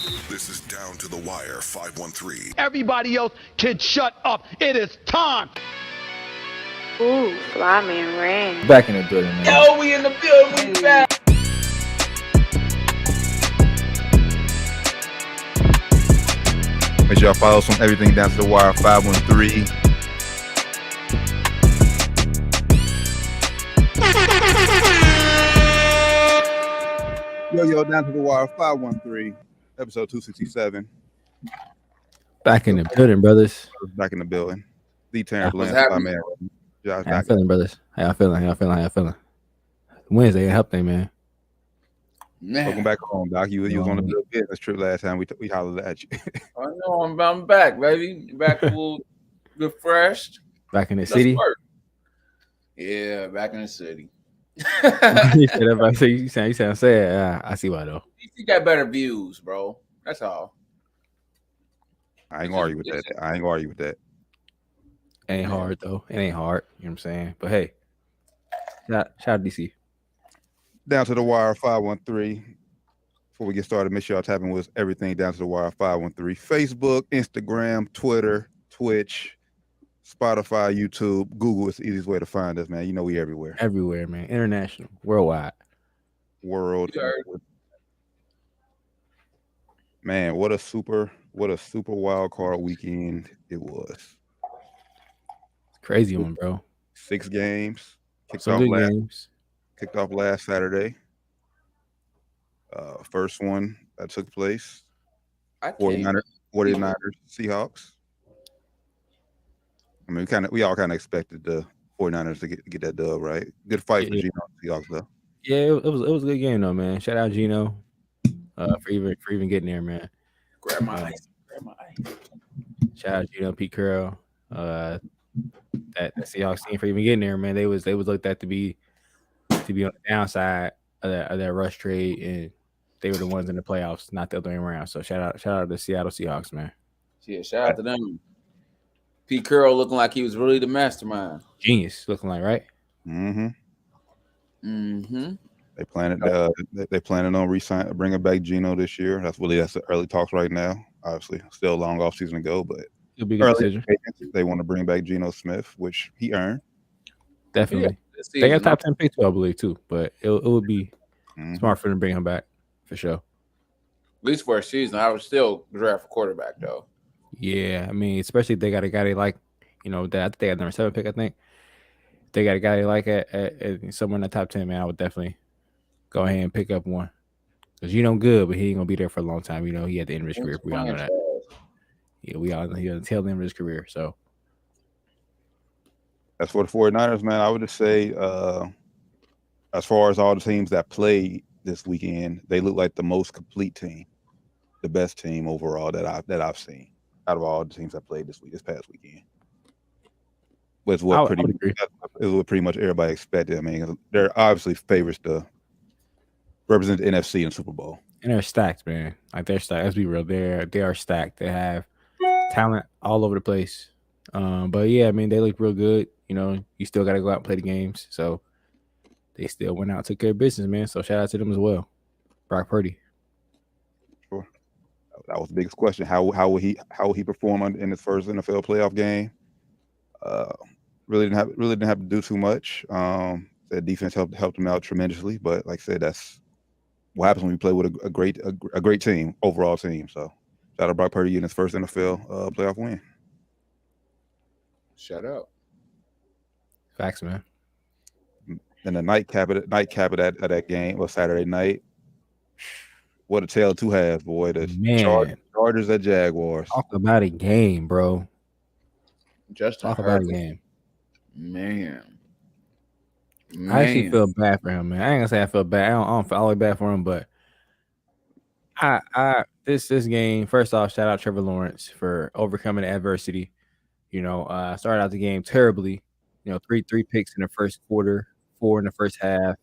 This is Down to the Wire 513. Everybody else can shut up. It is time. Ooh, fly man ring. Back in the building, man. Yo, we in the building. We back. Make sure y'all follow us on everything Down to the Wire 513. Yo, Down to the Wire 513, episode 267. Back in the building, brothers. Back in the building. The Terrence Lance, my man. Josh, How y'all feeling, brothers? How y'all feeling? Wednesday, help day, man. Welcome back home, Doc. You was on the good business trip last time. We hollered at you. I know I'm back, baby. Back full refreshed. Back in the city. Yeah, back in the city. You sound sad. I see why though. You got better views, bro. That's all. I ain't gonna argue with that. It ain't hard though. It ain't hard. You know what I'm saying? But hey, shout out DC. Down to the Wire 513. Before we get started, make sure y'all tapping with everything Down to the Wire 513. Facebook, Instagram, Twitter, Twitch, Spotify, YouTube, Google is the easiest way to find us, man. You know we everywhere. Everywhere, man. International, worldwide. World. Man, what a super wild card weekend it was. Crazy one, bro. 6 games. Kicked off last Saturday. First one that took place. 49ers, Seahawks. I mean, we all kind of expected the 49ers to get that dub, right? Good fight for Geno Seahawks, though. Yeah, it was a good game though, man. Shout out Geno for even getting there, man. Grab my ice. Shout out Geno, Pete Carroll, that Seahawks team for even getting there, man. They was looked at to be on the downside of that rush trade, and they were the ones in the playoffs, not the other way around. So shout out to the Seattle Seahawks, man. Yeah, shout out to them. Pete Carroll looking like he was really the mastermind. Genius, looking like, right? Mm-hmm. Mm-hmm. They planning on bringing back Geno this year. That's the early talks right now. Obviously, still a long off season to go, but it'll be a good decision. They want to bring back Geno Smith, which he earned. Definitely. They got top 10 pick too, I believe, too. But it would be smart for them to bring him back for sure. At least for a season, I would still draft a quarterback though. Yeah, I mean, especially if they got a guy they like, that they got number 7 pick, I think. If they got a guy they like at somewhere in the top 10, man, I would definitely go ahead and pick up one. Because good, but he ain't gonna be there for a long time. He had the end of his career. We all know that. Yeah, we all know he had the tail end of his career. So as for the 49ers, man, I would just say as far as all the teams that played this weekend, they look like the most complete team, the best team overall that I've seen out of all the teams that played this past weekend. Was what pretty much everybody expected. I mean, they're obviously favorites to represent the NFC in Super Bowl. And they're stacked, man. Like they're stacked. Let's be real. They are stacked. They have talent all over the place. But yeah, I mean, they look real good. You still got to go out and play the games. So they still went out and took care of business, man. So shout out to them as well. Brock Purdy. Sure. That was the biggest question. How will he perform in his first NFL playoff game? Really didn't have to do too much. The defense helped him out tremendously. But like I said, that's what happens when you play with a great team, overall team. So shout out to Brock Purdy in his first NFL playoff win. Shout out. Facts, man. And the nightcap of that game was Saturday night. What a tale of two halves, boy. The Chargers at Jaguars. Talk about a game, bro. Talk about a game. Man. I actually feel bad for him, man. I ain't gonna say I feel bad. I don't feel all the way bad for him, but this game, first off, shout out Trevor Lawrence for overcoming adversity. Started out the game terribly. Three picks in the first quarter, 4 in the first half.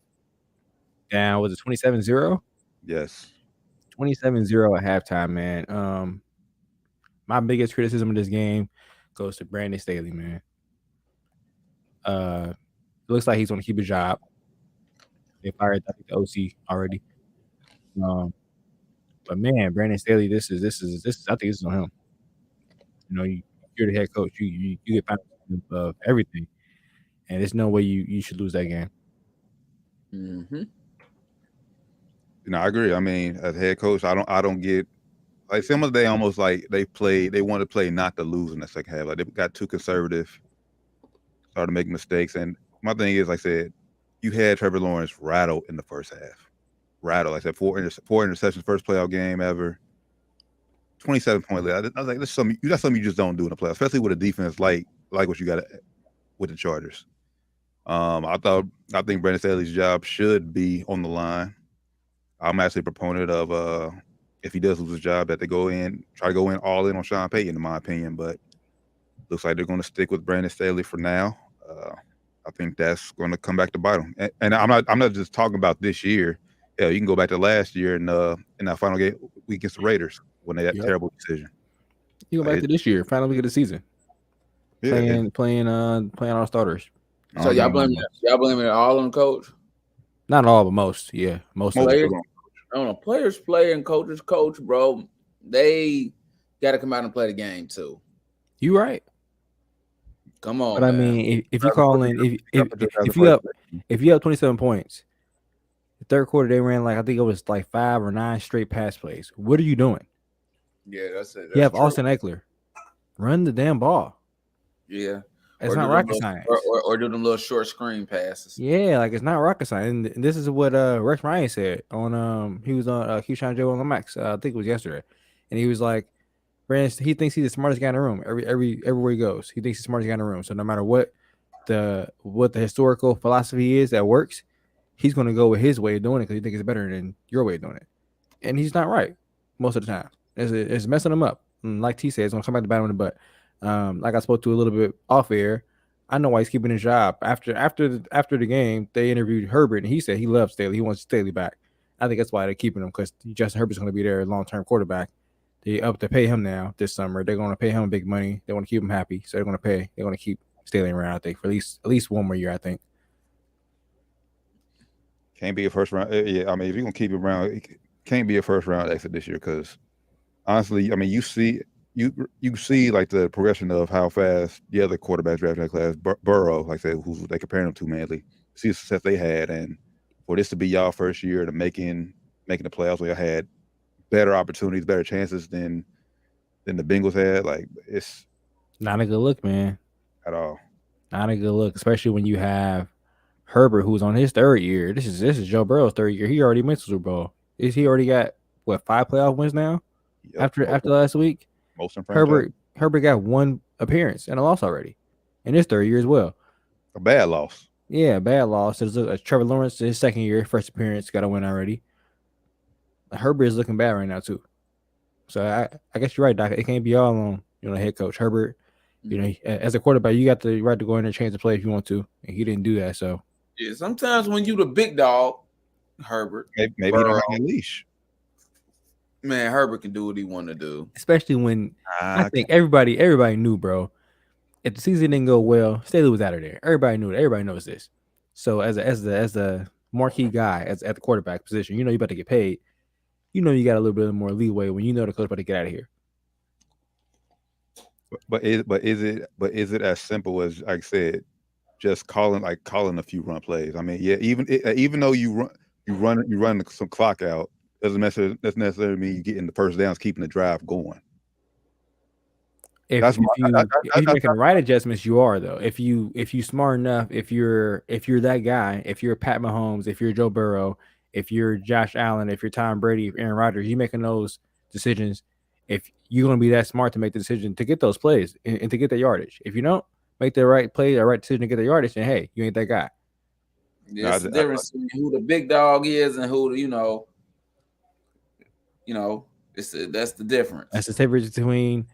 Down, was it 27-0? Yes. 27-0 at halftime, man. My biggest criticism of this game goes to Brandon Staley, man. It looks like he's going to keep his job. They fired the OC already. But man, Brandon Staley, this is I think this is on him. You know, you're the head coach. You get pounds of everything, and there's no way you should lose that game. Mm-hmm. I agree. I mean, as head coach, I don't get like some of they almost like they want to play not to lose in the second half. Like they got too conservative, started making mistakes. And my thing is, like I said, you had Trevor Lawrence rattle in the first half. Rattle. Like I said, four interceptions, first playoff game ever. 27-point lead. I was like, that's something you just don't do in the playoffs, especially with a defense like what you got with the Chargers. I think Brandon Staley's job should be on the line. I'm actually a proponent of if he does lose his job, that they try to go in all in on Sean Payton, in my opinion. But looks like they're going to stick with Brandon Staley for now. I think that's going to come back to bite him. And I'm not just talking about this year. Yeah, you can go back to last year in that final game against the Raiders when they had a terrible decision. You go back to this year, final week of the season. Yeah, playing all starters. So y'all blame it all on the coach? Not all, but most. Yeah, most of players. I don't know. Players play and coaches coach, bro. They got to come out and play the game too. You right. Come on, but I mean, if you call in, if you have 27 points, the third quarter they ran I think it was 5 or 9 straight pass plays. What are you doing? Yeah, that's it. You have Austin Eckler, run the damn ball. Yeah, it's not rocket science. Or do them little short screen passes. Yeah, it's not rocket science. And this is what Rex Ryan said on he was on Keyshawn Joe on the Max. I think it was yesterday, and he was like, Brandon, he thinks he's the smartest guy in the room. Everywhere he goes, he thinks he's the smartest guy in the room. So no matter what the historical philosophy is that works, he's going to go with his way of doing it because he thinks it's better than your way of doing it. And he's not right most of the time. It's messing him up. And like T said, it's going to come back to bite him in the butt. Like I spoke to a little bit off air, I know why he's keeping his job. After the game, they interviewed Herbert, and he said he loves Staley. He wants Staley back. I think that's why they're keeping him, because Justin Herbert's going to be their long-term quarterback. They up to pay him now this summer. They're going to pay him big money. They want to keep him happy, so they're going to keep Staley around. I think for at least one more year. I think. Can't be a first round. Yeah, I mean, if you're gonna keep him around, it can't be a first round exit this year, because honestly, I mean, you see like the progression of how fast the other quarterbacks drafted in that class. Burrow, like I said, who they comparing him to mainly, see the success they had, and for this to be y'all first year to making the playoffs, where y'all had better opportunities, better chances than the Bengals had, like, it's not a good look, man. At all. Not a good look, especially when you have Herbert, who's on his third year. This is Joe Burrow's third year. He already went to Super Bowl. He already got 5 playoff wins now? Yep. After last week? Most in Herbert got 1 appearance and a loss already in his third year as well. A bad loss. Yeah, bad loss. There's Trevor Lawrence, his second year, first appearance, got a win already. Herbert is looking bad right now too. So I guess you're right, Doc. It can't be all on head coach Herbert. As a quarterback, you got the right to go in and change the play if you want to, and he didn't do that. So yeah, sometimes when you the big dog, Herbert, maybe you don't have a leash. Man, Herbert can do what he want to do. Especially when I think everybody knew, bro. If the season didn't go well, Staley was out of there. Everybody knew it. Everybody knows this. So as a marquee guy at the quarterback position, you about to get paid. You got a little bit more leeway when the coach about to get out of here. But is it as simple as, like I said, just calling a few run plays? I mean, yeah, even though you run some clock out, doesn't necessarily mean you getting the first downs, keeping the drive going. If you're making the right adjustments, you are, though. If you smart enough, if you're that guy, if you're Pat Mahomes, if you're Joe Burrow, if you're Josh Allen, if you're Tom Brady, if Aaron Rodgers, you're making those decisions. If you're going to be that smart to make the decision to get those plays and to get the yardage. If you don't make the right play, the right decision to get the yardage, then hey, you ain't that guy. Yeah, it's the difference between who the big dog is and who that's the difference. That's the difference between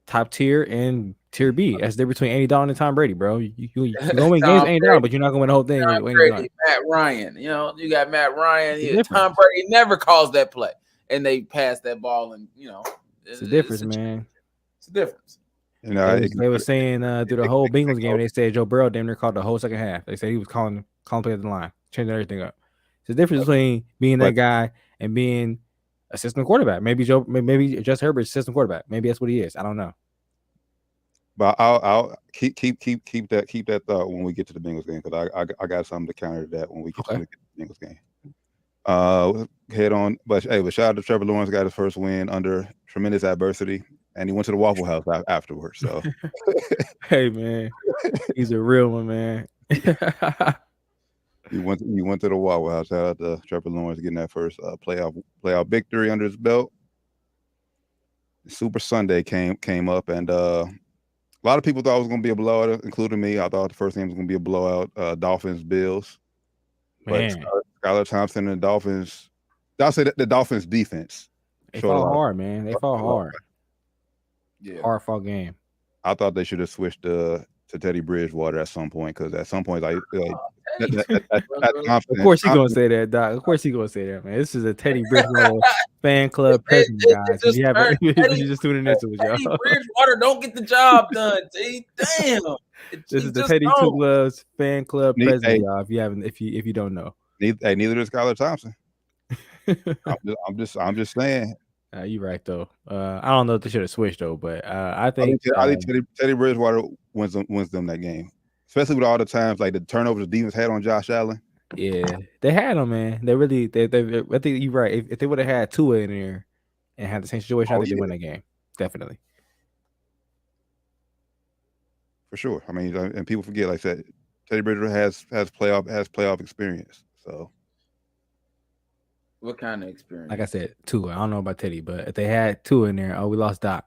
top tier and tier B. That's the difference between Andy Dalton and Tom Brady, bro. You go win games with Andy Dalton, but you're not going to win the whole thing. Tom Brady, Matt Ryan. You got Matt Ryan. Yeah, Tom Brady never calls that play, and they pass that ball, and it's a difference, man. It's a difference. They were saying through the whole Bengals game, they said Joe Burrow damn near called the whole second half. They said he was calling play at the line, changing everything up. It's the difference between being that guy and being assistant quarterback. Maybe Justin Herbert's assistant quarterback. Maybe that's what he is. I don't know. But I'll keep that thought when we get to the Bengals game, because I got something to counter that when we get to the Bengals game. Head on, but shout out to Trevor Lawrence, got his first win under tremendous adversity, and he went to the Waffle House afterwards. So, hey man, he's a real one, man. He went to the Waffle House. Shout out to Trevor Lawrence getting that first playoff victory under his belt. Super Sunday came up, and a lot of people thought it was going to be a blowout, including me. I thought the first game was going to be a blowout. Dolphins Bills, but Skylar Thompson and the Dolphins. I'll say that the Dolphins defense. They fought hard, man. They fought hard. Yeah, hard fought game. I thought they should have switched to Teddy Bridgewater at some point, because at some point, of course he's gonna say that, Doc. Of course he's gonna say that, man. This is a Teddy Bridgewater fan club president, guys. You just tuning into it, y'all. Teddy Bridgewater don't get the job done. T. Damn. This is the Teddy Two Gloves fan club president, y'all. If you don't know, neither does Skylar Thompson. I'm just saying. You're right though. I don't know if they should have switched though, but I think Teddy Bridgewater wins them that game, especially with all the times like the turnovers the defense had on Josh Allen. Yeah, they had him, man. They really. I think you're right. If they would have had Tua in there and had the same situation, I think they win that game. Definitely. For sure. I mean, and people forget, like I said, Teddy Bridgewater has playoff experience. So. What kind of experience? Like I said, Tua. I don't know about Teddy, but if they had Tua in there, we lost Doc.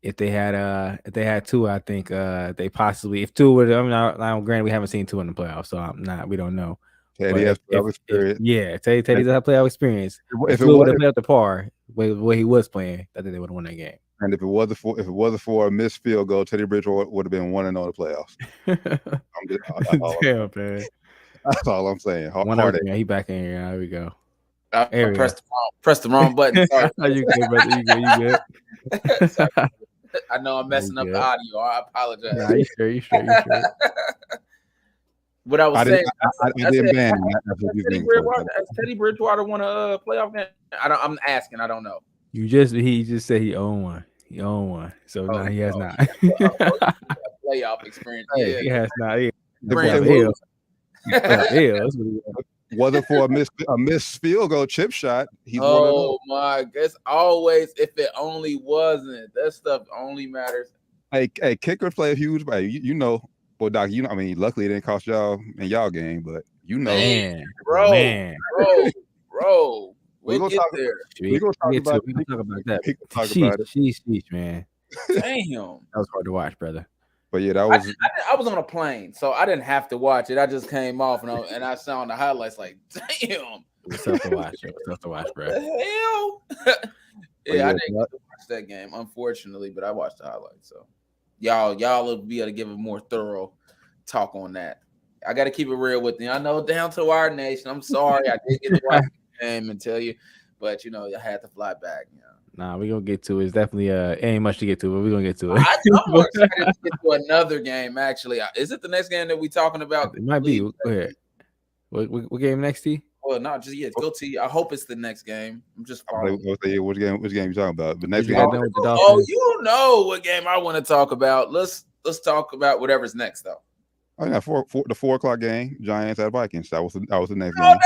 If they had Tua, I think they possibly, if Tua would, granted we haven't seen Tua in the playoffs, so we don't know. Teddy has playoff experience. Teddy does have playoff experience. If Tua would have played up the par where he was playing, I think they would have won that game. And if it wasn't for a missed field goal, Teddy Bridgewater would have been 1-0 in the playoffs. Damn, man. That's all I'm saying. He back in here. There we go. I pressed the wrong button. Sorry. You good, brother? You good? I know I'm messing up the audio. I apologize. Nah, you sure. What I was saying, has Teddy Bridgewater won a playoff game? I'm asking. I don't know. He just said he owned one. He owned one. So no, he has not. Playoff experience. Hey, he has not. Wasn't for a missed field goal chip shot. He's my! It's always if it only wasn't. That stuff only matters. Hey, kickers play a huge. You know, well, Doc. You know, I mean, luckily it didn't cost y'all in y'all game, but you know, bro. We're gonna talk there. We're gonna talk about that. Sheesh, man. Damn, that was hard to watch, brother. But yeah, that was. I was on a plane, so I didn't have to watch it. I just came off and I saw on the highlights like, damn. It's tough to watch. Bro. What the hell? I didn't get to watch that game, unfortunately, but I watched the highlights. So y'all will be able to give a more thorough talk on that. I got to keep it real with you. I know down to our nation. I'm sorry, I did get to watch the game and tell you, but I had to fly back. Nah, we're gonna get to it. It's definitely ain't much to get to, but we're gonna get to it. I'm more excited to get to another game, actually. Is it the next game that we're talking about? It might be. Go ahead. What game next, T? Well, not just yet. Go T. I hope it's the next game. I'm just following. Which game you talking about? The next game. You know what game I want to talk about. Let's talk about whatever's next, though. Oh yeah, the 4:00 game, Giants at Vikings. That was the next game.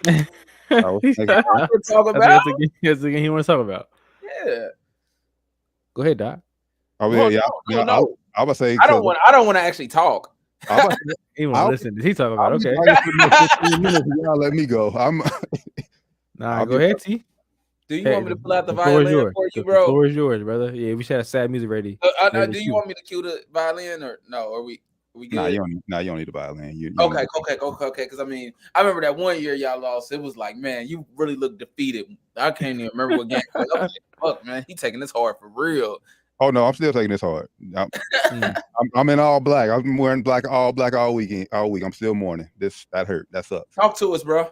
That is. Talk about. That's the game he want to talk about. Yeah. Go ahead, Doc. No. I would say I don't want to actually talk. He want to listen. He talk about okay. Y'all let me go. Nah, go ahead, T. Do you want me to pull out the violin for you, bro? The floor is yours, brother. Yeah, we should have sad music ready. Do you want me to cue the violin or no? Are we good? Nah, you don't need the violin. Okay. Because I mean, I remember that one year y'all lost. It was like, man, you really look defeated. I can't even remember what game. Like, fuck, man, he taking this hard for real. Oh no, I'm still taking this hard. I'm in all black. I'm wearing all black all week. I'm still mourning. That hurt. That sucks. Talk to us, bro.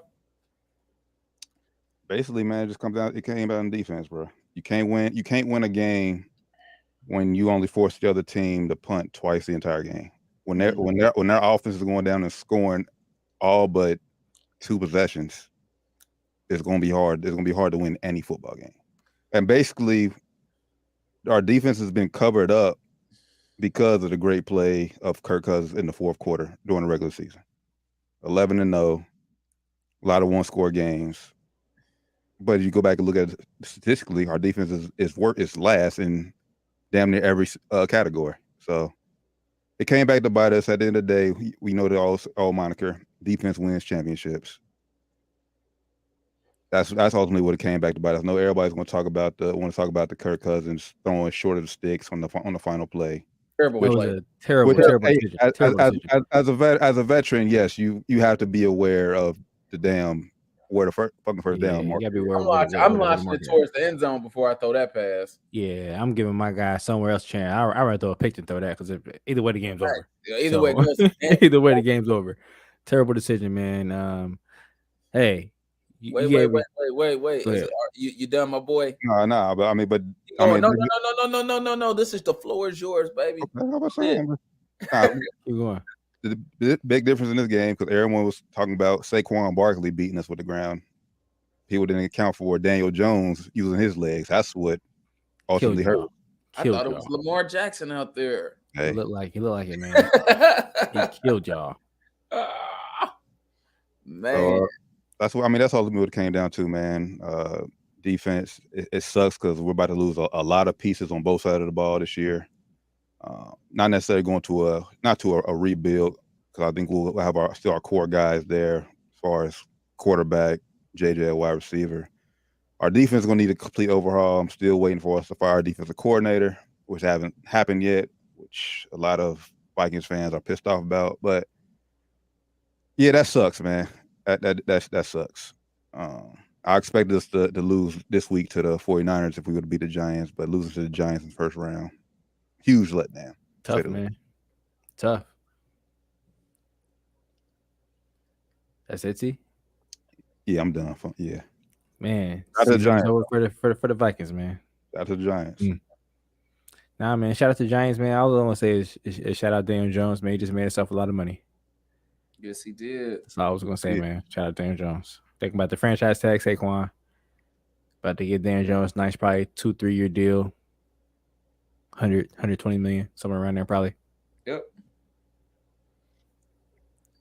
Basically, man, it came down on defense, bro. You can't win a game when you only force the other team to punt twice the entire game. When their offense is going down and scoring all but 2 possessions, it's going to be hard. It's going to be hard to win any football game. And basically, our defense has been covered up because of the great play of Kirk Cousins in the fourth quarter during the regular season. 11-0, a lot of one-score games. But if you go back and look at it statistically, our defense is last in damn near every category. So it came back to bite us. At the end of the day, we know the old moniker: defense wins championships. That's ultimately what it came back to bite us. I know everybody's going to talk about the Kirk Cousins throwing short of the sticks on the final play. Terrible play. Terrible decision. As a veteran, yes, you have to be aware of the damn where the fucking first down. You gotta be aware I'm launching it towards the end zone before I throw that pass. Yeah, I'm giving my guy somewhere else a chance. I'd rather throw a pick than throw that because either way the game's over. Either way, either way the game's over. Terrible decision, man. Hey. Wait. You done, my boy? No. But No. This is the floor is yours, baby. Okay, how about saying? Keep going. The big difference in this game, because everyone was talking about Saquon Barkley beating us with the ground. People didn't account for Daniel Jones using his legs. That's what ultimately hurt. I thought it was Lamar Jackson out there. Hey. He looked like it, man. He killed y'all. Man. That's ultimately what it came down to, man. Defense, it sucks because we're about to lose a lot of pieces on both sides of the ball this year. Not necessarily going to a rebuild, because I think we'll have still our core guys there as far as quarterback, JJ, wide receiver. Our defense is going to need a complete overhaul. I'm still waiting for us to fire our defensive coordinator, which hasn't happened yet, which a lot of Vikings fans are pissed off about. But yeah, that sucks, man. That sucks. I expected us to lose this week to the 49ers if we would beat the Giants, but losing to the Giants in the first round, huge letdown. Tough, man. Tough. That's it, T? Yeah, I'm done. Yeah. Man. Shout out to the Giants. For the Vikings, man. Shout out to the Giants. Nah, man. Shout out to the Giants, man. All I want to say is shout out Daniel Jones, man. He just made himself a lot of money. Yes, he did. That's all I was going to say, man. Shout out Daniel Jones. Thinking about the franchise tag, Saquon. About to get Daniel Jones nice, probably 2-3 year deal. 120 million, somewhere around there, probably. Yep.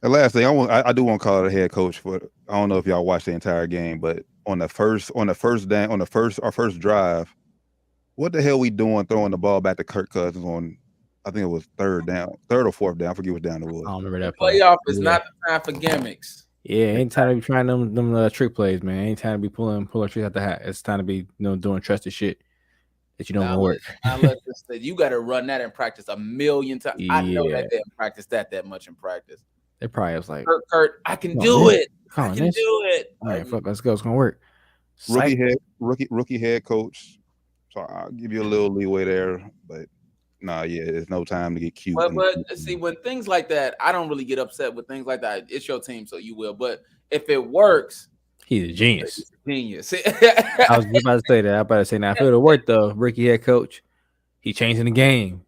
The last thing I do want to call it a head coach for. I don't know if y'all watched the entire game, but on our first drive, what the hell we doing throwing the ball back to Kirk Cousins on? I think it was third or fourth down. I forget what down it was. I don't remember that playoff is not the time for gimmicks. Yeah, ain't time to be trying them trick plays, man. Ain't time to be pulling tricks out the hat. It's time to be doing trusted shit that you don't want to work. You got to run that in practice a million times. Yeah. I know that they didn't practice that much in practice. They probably was like, Kurt, I can do it. I can do it. All right, fuck, let's go. It's gonna work. Rookie head coach. So I'll give you a little leeway there, but there's no time to get cute. But see, when things like that, I don't really get upset with things like that. It's your team, so you will. But if it works, he's a genius. I was about to say that. I'm about to say now, if it would work though, rookie head coach, he changing the game.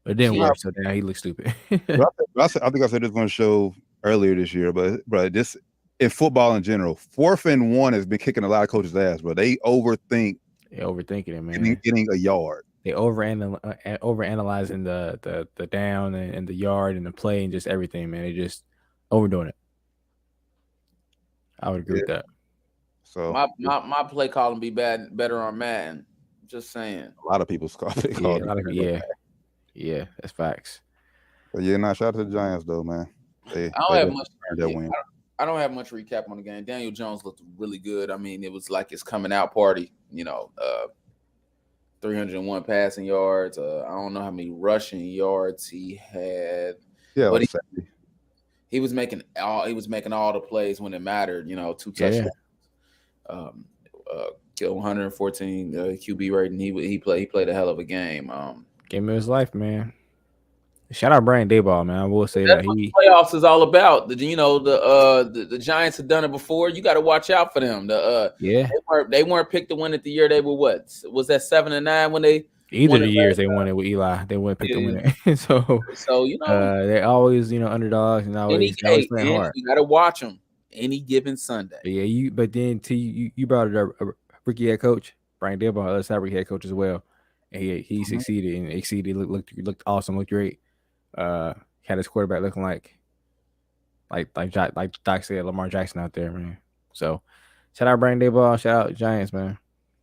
But it didn't work, so now he looks stupid. I think I said this on the show earlier this year, but this in football in general, 4th and 1 has been kicking a lot of coaches' ass, bro. They overthinking it, man. Getting a yard. They overanalyzing the down and the yard and the play and just everything, man. They just overdoing it. I would agree with that. So my play calling be better on Madden. Just saying. A lot of people's call. Yeah, that's facts. But shout out to the Giants though, man. I don't have much recap on the game. Daniel Jones looked really good. I mean, it was like his coming out party. 301 passing yards. I don't know how many rushing yards he had. Yeah, but he was making all the plays when it mattered. 2 touchdowns. Killed 114 QB rating. He played a hell of a game. Game of his life, man. Shout out Brian Daboll, man. I will say that's what the playoffs is all about. The Giants have done it before. You got to watch out for them. They weren't picked to win it the year they were what? Was that 7-9 when they? Either of the years they won it with Eli, they weren't picked to win it. so they're always underdogs and always playing hard. You got to watch them. any given Sunday. But yeah, but then you brought it up, a rookie head coach, Brian Daboll, on the other side, rookie head coach as well, and he succeeded and exceeded. Looked awesome, looked great. Had his quarterback looking like Doc said, Lamar Jackson out there, man. So shout out Brian Daboll, shout out Giants, man.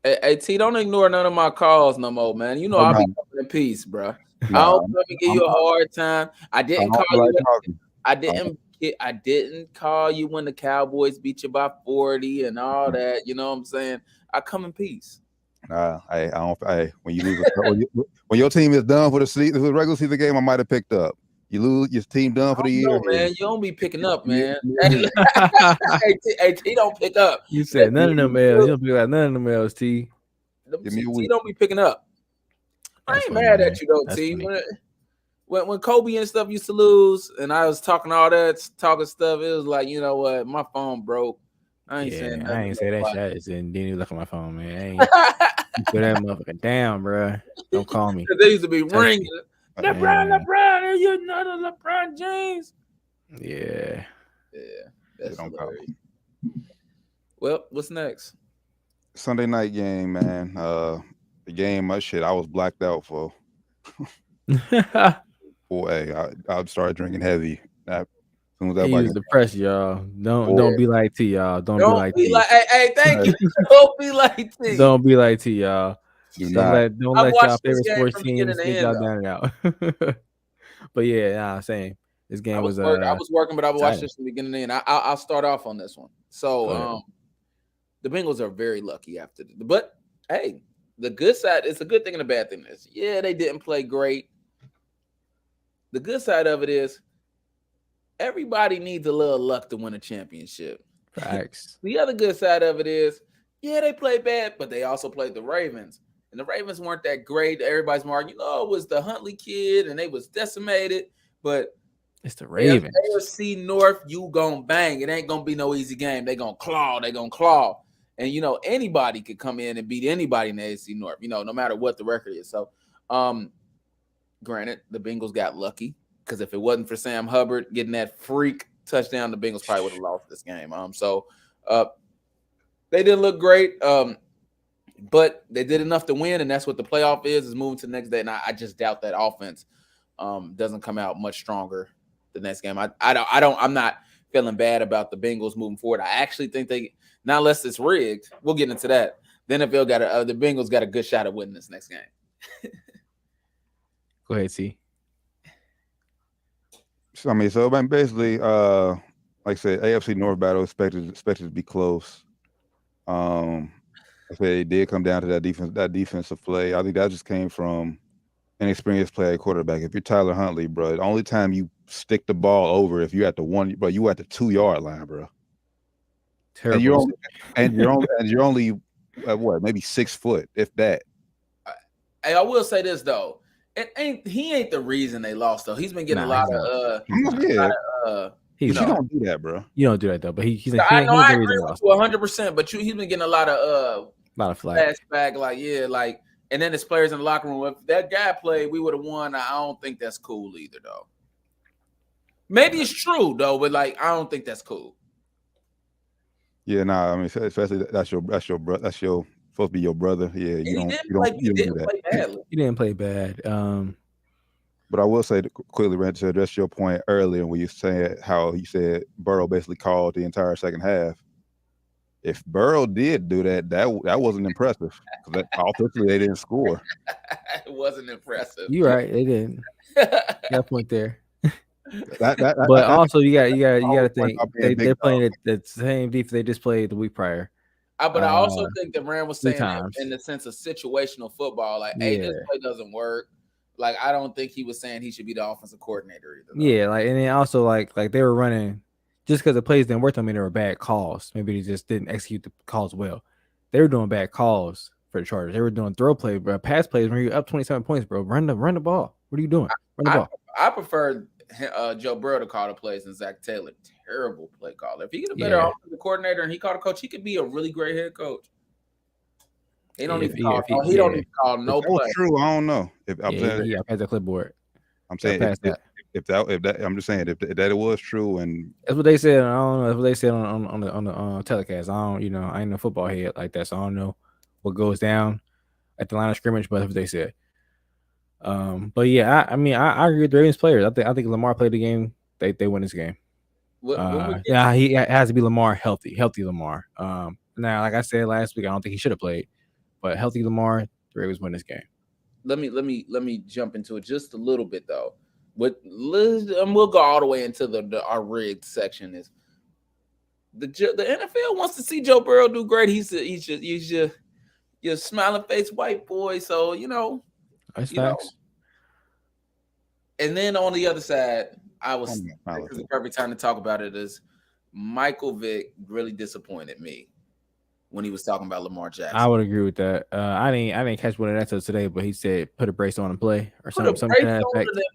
Hey, T, don't ignore none of my calls no more, man. You know I'll be coming in peace, bro. I don't let me give you a hard time. I didn't call you. I didn't call you when the Cowboys beat you by 40 and all that. You know what I'm saying? I come in peace. When you lose, when your team is done for the regular season game, I might have picked up. You lose, your team done for the year. Man, you don't be picking up, man. Hey, T don't pick up. You said none of them L's. You don't pick up none of them L's, T. T don't be picking up. I ain't mad at you though, T. When Kobe and stuff used to lose, and I was talking talking stuff, it was like, you know what, my phone broke. I ain't saying nothing. I ain't say that shit. I just didn't even look at my phone, man. I ain't put that motherfucker down, bro. Don't call me. They used to be ringing. LeBron, you're not a LeBron James. Yeah. That's hilarious. Well, what's next? Sunday night game, man. The game, I was blacked out for. Boy, I started drinking heavy. As soon as he was depressed, y'all. Don't be like T, y'all. Don't be like T. Hey, thank you. Don't be like T. Don't be like T, y'all. Don't let y'all favorite sports teams get y'all down and out. But yeah, same. This game was. I was working, but I watched this from the beginning to end. I'll start off on this one. So, the Bengals are very lucky after but hey, the good side, it's a good thing and a bad thing. They didn't play great. The good side of it is everybody needs a little luck to win a championship. Facts. The other good side of it is, they played bad, but they also played the Ravens. And the Ravens weren't that great. Everybody's marking, it was the Huntley kid, and they was decimated. But it's the Ravens. AFC North, you gonna bang. It ain't gonna be no easy game. They gonna claw. And, anybody could come in and beat anybody in the AFC North, no matter what the record is. So, granted, the Bengals got lucky because if it wasn't for Sam Hubbard getting that freak touchdown, the Bengals probably would have lost this game. So they didn't look great, but they did enough to win, and that's what the playoff is moving to the next day. And I just doubt that offense doesn't come out much stronger the next game. I'm not feeling bad about the Bengals moving forward. I actually think not unless it's rigged, we'll get into that. The Bengals got a good shot at winning this next game. Go ahead, T. So basically, like I said, AFC North battle expected to be close. I said it did come down to that defensive play. I think that just came from inexperienced play at quarterback. If you're Tyler Huntley, bro, the only time you stick the ball over if you're at the 2-yard line, bro. Terrible. And you're only maybe 6 foot, if that. Hey, I will say this though. He ain't the reason they lost though. He's been getting a lot of you don't do that, bro. You don't do that though. But he's I agree with you 100%. But he's been getting a lot of flags back. And then his players in the locker room. If that guy played, we would have won. I don't think that's cool either, though. Maybe it's true though, but I don't think that's cool. Yeah, especially that's your brother. That's supposed to be your brother. Yeah, you don't do that. He didn't play bad. But I will say quickly, Rand, to address your point earlier when you said how you said Burrow basically called the entire second half. If Burrow did do that, that wasn't impressive. Because offensively they didn't score. It wasn't impressive. You're right, they didn't. Got a point there. But also you got to think they're playing the same defense they just played the week prior. But I also think that Rand was saying in the sense of situational football, this play doesn't work. I don't think he was saying he should be the offensive coordinator either. Though. Yeah, and then also like they were running just because the plays didn't work. I mean, they were bad calls. Maybe they just didn't execute the calls well. They were doing bad calls for the Chargers. They were doing throw plays, pass plays when you're up 27 points, bro. Run the ball. What are you doing? Run the ball. I prefer Joe Burrow to call the plays than Zach Taylor. Terrible play caller. If he get a better offensive coordinator and he called a coach, he could be a really great head coach. He don't even call no play. True, I don't know. Pass the clipboard. I'm saying if that I'm just saying if that it was true, and That's what they said. I don't know. That's what they said on the telecast. I don't, I ain't a football head like that, so I don't know what goes down at the line of scrimmage. But that's what they said. But yeah, I mean, I agree with the Ravens players. I think Lamar played the game. They win this game. Yeah, he has to be Lamar healthy Lamar. Now, like I said last week, I don't think he should have played, but healthy Lamar, the Ravens win this game. Let me jump into it just a little bit though. We'll go all the way into our rigged section. Is the NFL wants to see Joe Burrow do great. He's your smiling face white boy. So That's facts. And then on the other side, this is the perfect time to talk about it. Is Michael Vick really disappointed me when he was talking about Lamar Jackson? I would agree with that. I didn't catch one of that till today, but he said put a brace on and play or something.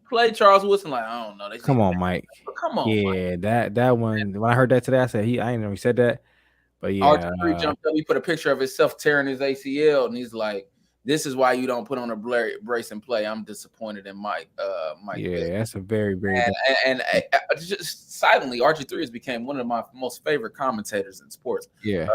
Play Charles Woodson. Like, I don't know. Come on, Mike. Come on. Yeah, Mike. that one. When I heard that today, I said I ain't know he said that. But yeah, RG3 jumped up. He put a picture of himself tearing his ACL, and he's like, "This is why you don't put on a brace and play." I'm disappointed in Mike. Yeah, Vick. That's a very, very and just silently, RG3 has become one of my most favorite commentators in sports. Yeah,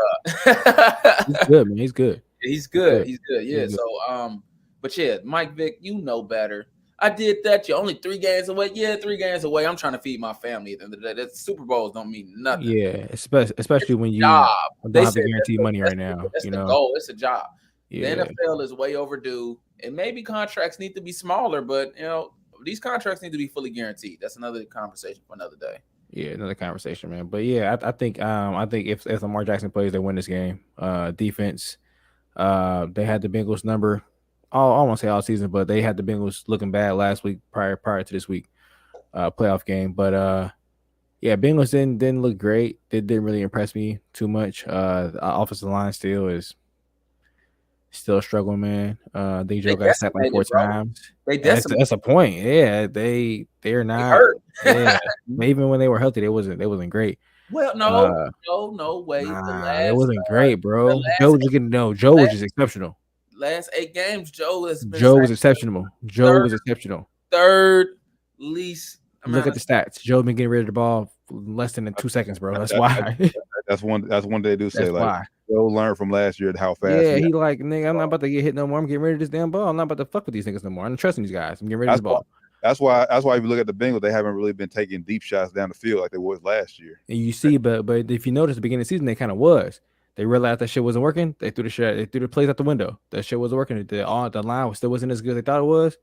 he's good, man. He's good. He's good. Yeah. So, but yeah, Mike Vick, you know better. I did that. You're only 3 games away. Yeah, 3 games away. I'm trying to feed my family. At the end of the day, that Super Bowls don't mean nothing. Yeah, especially when you don't have the guaranteed money right now. That's the goal. It's a job. Yeah. The NFL is way overdue, and maybe contracts need to be smaller, but these contracts need to be fully guaranteed. That's another conversation for another day. Yeah, another conversation, man. But yeah, I think if Lamar Jackson plays, they win this game. Defense, they had the Bengals number. I won't say all season, but they had the Bengals looking bad last week prior to this week playoff game. But yeah, Bengals didn't look great. They didn't really impress me too much. The offensive line still struggling, man. DJ got sacked like 4 times. That's a point. Yeah, they're not. Hurt. Yeah, even when they were healthy, they wasn't great. Well, no way. It wasn't great, bro. Joe was just exceptional. Last 8 games, Joe was exceptional. Joe was exceptional. Third least. Look at the stats. Joe been getting rid of the ball less than 2 seconds, bro. That's why. That's one they do say. Like, why. Joe learned from last year how fast. Yeah, he like, nigga, I'm not about to get hit no more. I'm getting rid of this damn ball. I'm not about to fuck with these niggas no more. I'm trusting these guys. I'm getting rid of this ball. That's why if you look at the Bengals, they haven't really been taking deep shots down the field like they was last year. And you see, but if you notice, the beginning of the season, they kind of was. They realized that shit wasn't working. They threw the plays out the window. That shit wasn't working. The line still wasn't as good as they thought it was.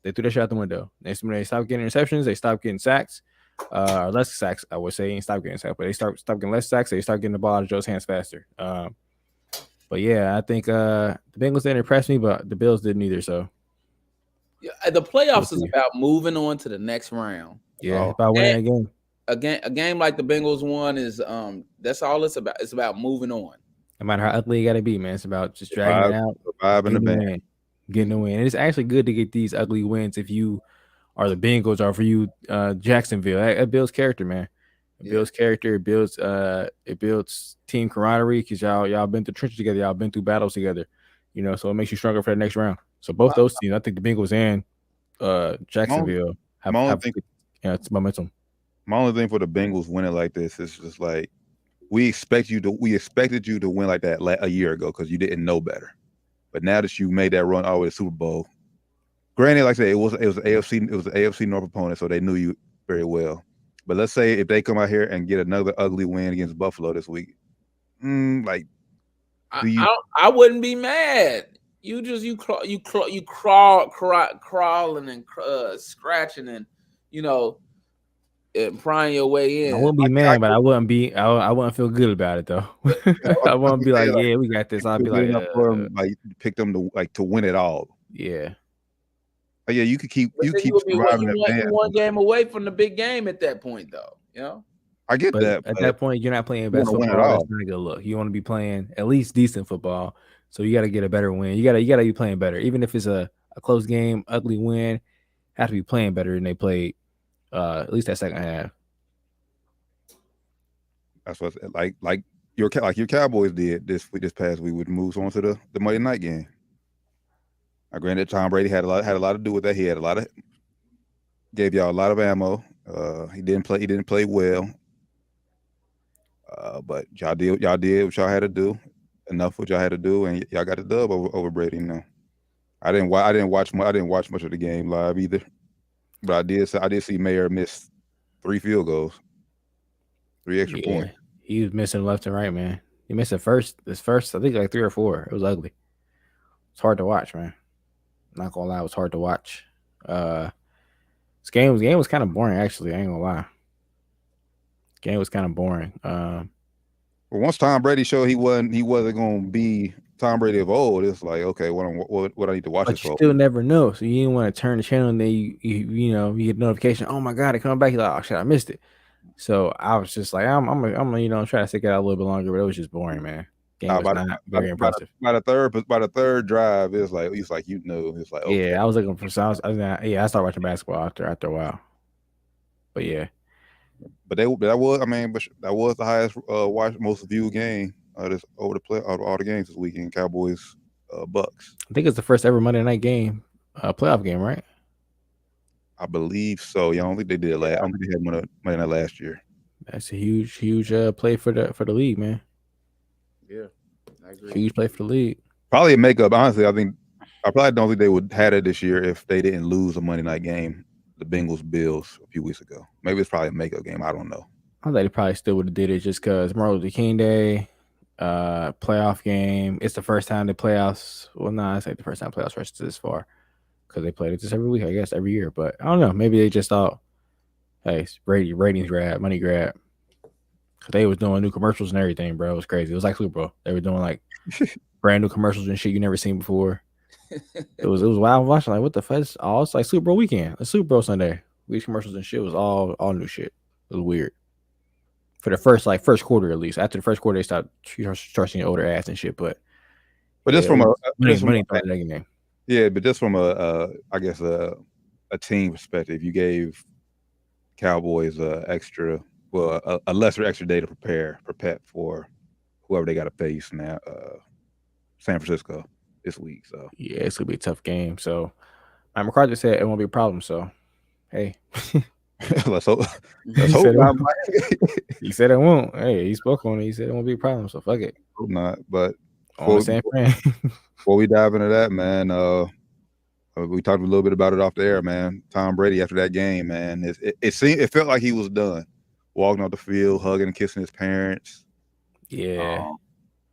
They threw that shit out the window. They stopped getting interceptions. They stopped getting sacks. Less sacks, I would say. Ain't stopped getting sacks, but they stopped getting less sacks. They start getting the ball out of Joe's hands faster. But yeah, I think the Bengals didn't impress me, but the Bills didn't either. So yeah, the playoffs is about moving on to the next round. Yeah, about winning a game. A game like the Bengals won is that's all it's about. It's about moving on. No matter how ugly you gotta be, man. It's about just dragging it out, getting the win. And it's actually good to get these ugly wins if you are the Bengals or for you Jacksonville. It builds character, man. It builds character. It builds team camaraderie because y'all been through trenches together. Y'all been through battles together. So it makes you stronger for the next round. So both those teams, I think the Bengals and Jacksonville have it's momentum. My only thing for the Bengals winning like this is just like we expected you to win like that a year ago because you didn't know better. But now that you made that run all the way to Super Bowl, granted, like I said, it was an AFC North opponent, so they knew you very well. But let's say if they come out here and get another ugly win against Buffalo this week, I wouldn't be mad. You crawling and scratching and and prying your way in. I wouldn't be mad, but I wouldn't feel good about it though. I wouldn't be like, yeah, we got this. I'd be like, pick them to win it all. Yeah. Yeah, you keep surviving that. One game away from the big game at that point, though. I get that. At that point, you're not playing best football. That's not a good look. You want to be playing at least decent football. So you got to get a better win. You got to be playing better, even if it's a close game, ugly win. Have to be playing better than they played. At least that second half. That's what like your Cowboys did this past week, which moves on to the Monday night game. Granted, Tom Brady had a lot to do with that. He had a lot of Gave y'all a lot of ammo. He didn't play well. But y'all did what y'all had to do. Enough what y'all had to do, and y'all got the dub over Brady. I didn't watch much of the game live either. But I did see Mayer miss 3 field goals, 3 extra points. He was missing left and right, man. He missed his first, I think like 3 or 4. It was ugly. It's hard to watch, man. I'm not gonna lie, it was hard to watch. This game was kind of boring, actually. I ain't gonna lie. Game was kind of boring. Well, once Tom Brady showed he wasn't gonna be Tom Brady of old, it's like, okay, what I need to watch this for? But you still never know. So you didn't want to turn the channel and then you get notification. Oh my God, it coming back. You're like, oh shit, I missed it. So I was just like, I'm try to stick it out a little bit longer, but it was just boring, man. Game was not very impressive. By the third drive, it's like it's like okay. Yeah, I was looking for sounds. I started watching basketball after a while. But yeah. But that was the highest most viewed game over all the games this weekend. Cowboys, Bucks. I think it's the first ever Monday night game, playoff game, right? I believe so. Yeah, I don't think they did it last. I don't think they had Monday night last year. That's a huge play for the league, man. Yeah, I agree. Huge play for the league. Probably a makeup. Honestly, I probably don't think they would had it this year if they didn't lose a Monday night game, the Bengals Bills, a few weeks ago. Maybe it's probably a makeup game. I don't know. I think they probably still would have did it just because Martin Luther King Day, playoff game. It's the first time the playoffs. Well, no, I say the first time playoffs rushed this far because they played it just every week, I guess, every year. But I don't know. Maybe they just thought, hey, it's Brady ratings grab, money grab. They was doing new commercials and everything, bro. It was crazy. It was like Super Bowl. They were doing like brand new commercials and shit you never seen before. It was wild watching. Like, what the fuck? It's like Super Bowl weekend. It's Super Bowl Sunday. These commercials and shit was all new shit. It was weird. For the first quarter at least. After the first quarter, they stopped trusting older ass and shit. But just from I guess a team perspective, you gave Cowboys a lesser extra day to prepare for whoever they got to face now, San Francisco this week. So yeah, it's gonna be a tough game. So McCarthy said it won't be a problem. So hey, let's hope. He said it won't. Hey, he spoke on it. He said it won't be a problem. So fuck it. Hope not. But before we dive into that, man, we talked a little bit about it off the air, man. Tom Brady after that game, man, it felt like he was done. Walking off the field, hugging and kissing his parents. Yeah.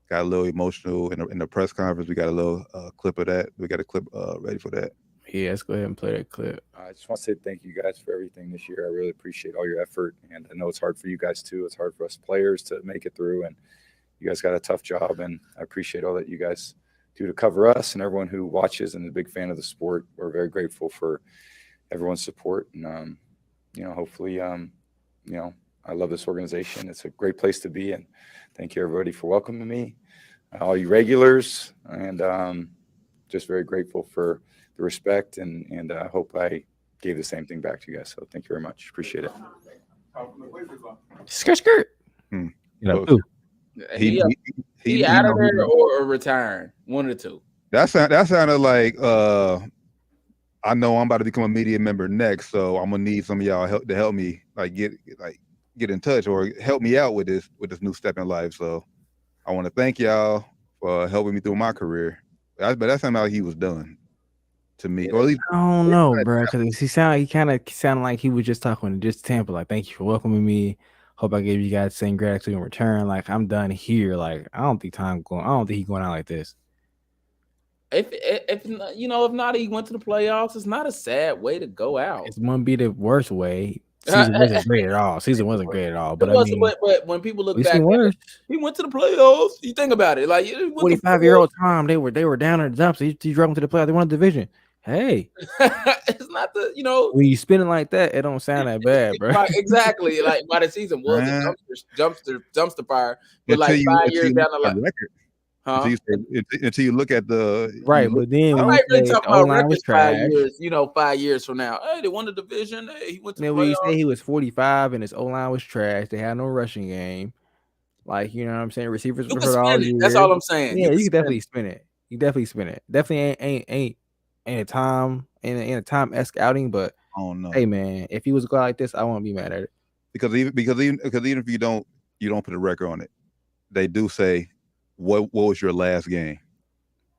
Got a little emotional in the press conference. We got a little clip of that. We got a clip ready for that. Yeah, let's go ahead and play that clip. I just want to say thank you guys for everything this year. I really appreciate all your effort. And I know it's hard for you guys too. It's hard for us players to make it through. And you guys got a tough job. And I appreciate all that you guys do to cover us and everyone who watches and is a big fan of the sport. We're very grateful for everyone's support. And, hopefully, I love this organization. It's a great place to be. And thank you, everybody, for welcoming me, all you regulars. And just very grateful for the respect. And I hope I gave the same thing back to you guys. So thank you very much. Appreciate it. Skirt. He out of there or retiring. One of the two. That sounded like I know I'm about to become a media member next, so I'm gonna need some of y'all help to help me get in touch or help me out with this new step in life. So I want to thank y'all for helping me through my career. But that sounded like he was done to me. Or at least I don't know, bro, because he kind of sounded like he was just talking to just Tampa. Like, thank you for welcoming me. Hope I gave you guys the same gratitude in return. Like, I'm done here. Like, I don't think he's going out like this. If not, he went to the playoffs. It's not a sad way to go out. It wouldn't be the worst way. Season wasn't great at all. But but when people look back, he went to the playoffs. You think about it, like 45-year-old Tom, they were down in the dumps. He drove them to the playoffs. They won the division. Hey, it's not when you spin it like that, it don't sound that bad, bro. Right, exactly. Like by the season was a dumpster fire, but like 5 years down the line. Until you look at the right, but then I'm really talking about records 5 years. 5 years from now, hey, they won the division. Hey, he went to. Then when you say he was 45 and his O-line was trash, they had no rushing game. Like, you know what I'm saying? Receivers were hurt all year. That's all I'm saying. Yeah, you can definitely spin it. You definitely spin it. Definitely ain't a Tom esque outing, but I don't know. Hey man, if he was go out like this, I won't be mad at it. Because even if you don't put a record on it, they do say what was your last game.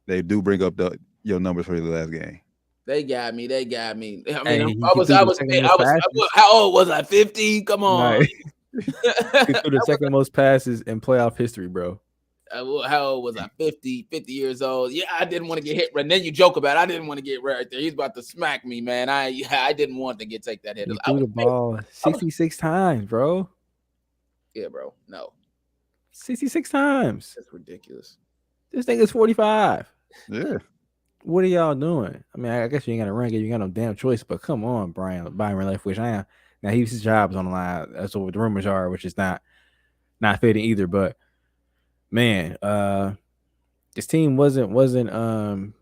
They do bring up your numbers for your last game. They got me. I mean, Hey, how old was I? 50? Come on. Right. He threw the second most passes in playoff history, bro. How old was I? 50 years old. Yeah, I didn't want to get hit. And then you joke about it. I didn't want to get right there. He's about to smack me, man. I didn't want to take that hit. He threw the ball 66 times, bro. Yeah, bro. No. 66 times. That's ridiculous. This thing is 45. Yeah. What are y'all doing? I mean, I guess you ain't got to run it. You ain't got no damn choice. But come on, Byron Leftwich. I am. Now, his job's on the line. That's what the rumors are, which is not fitting either. But man, this team wasn't a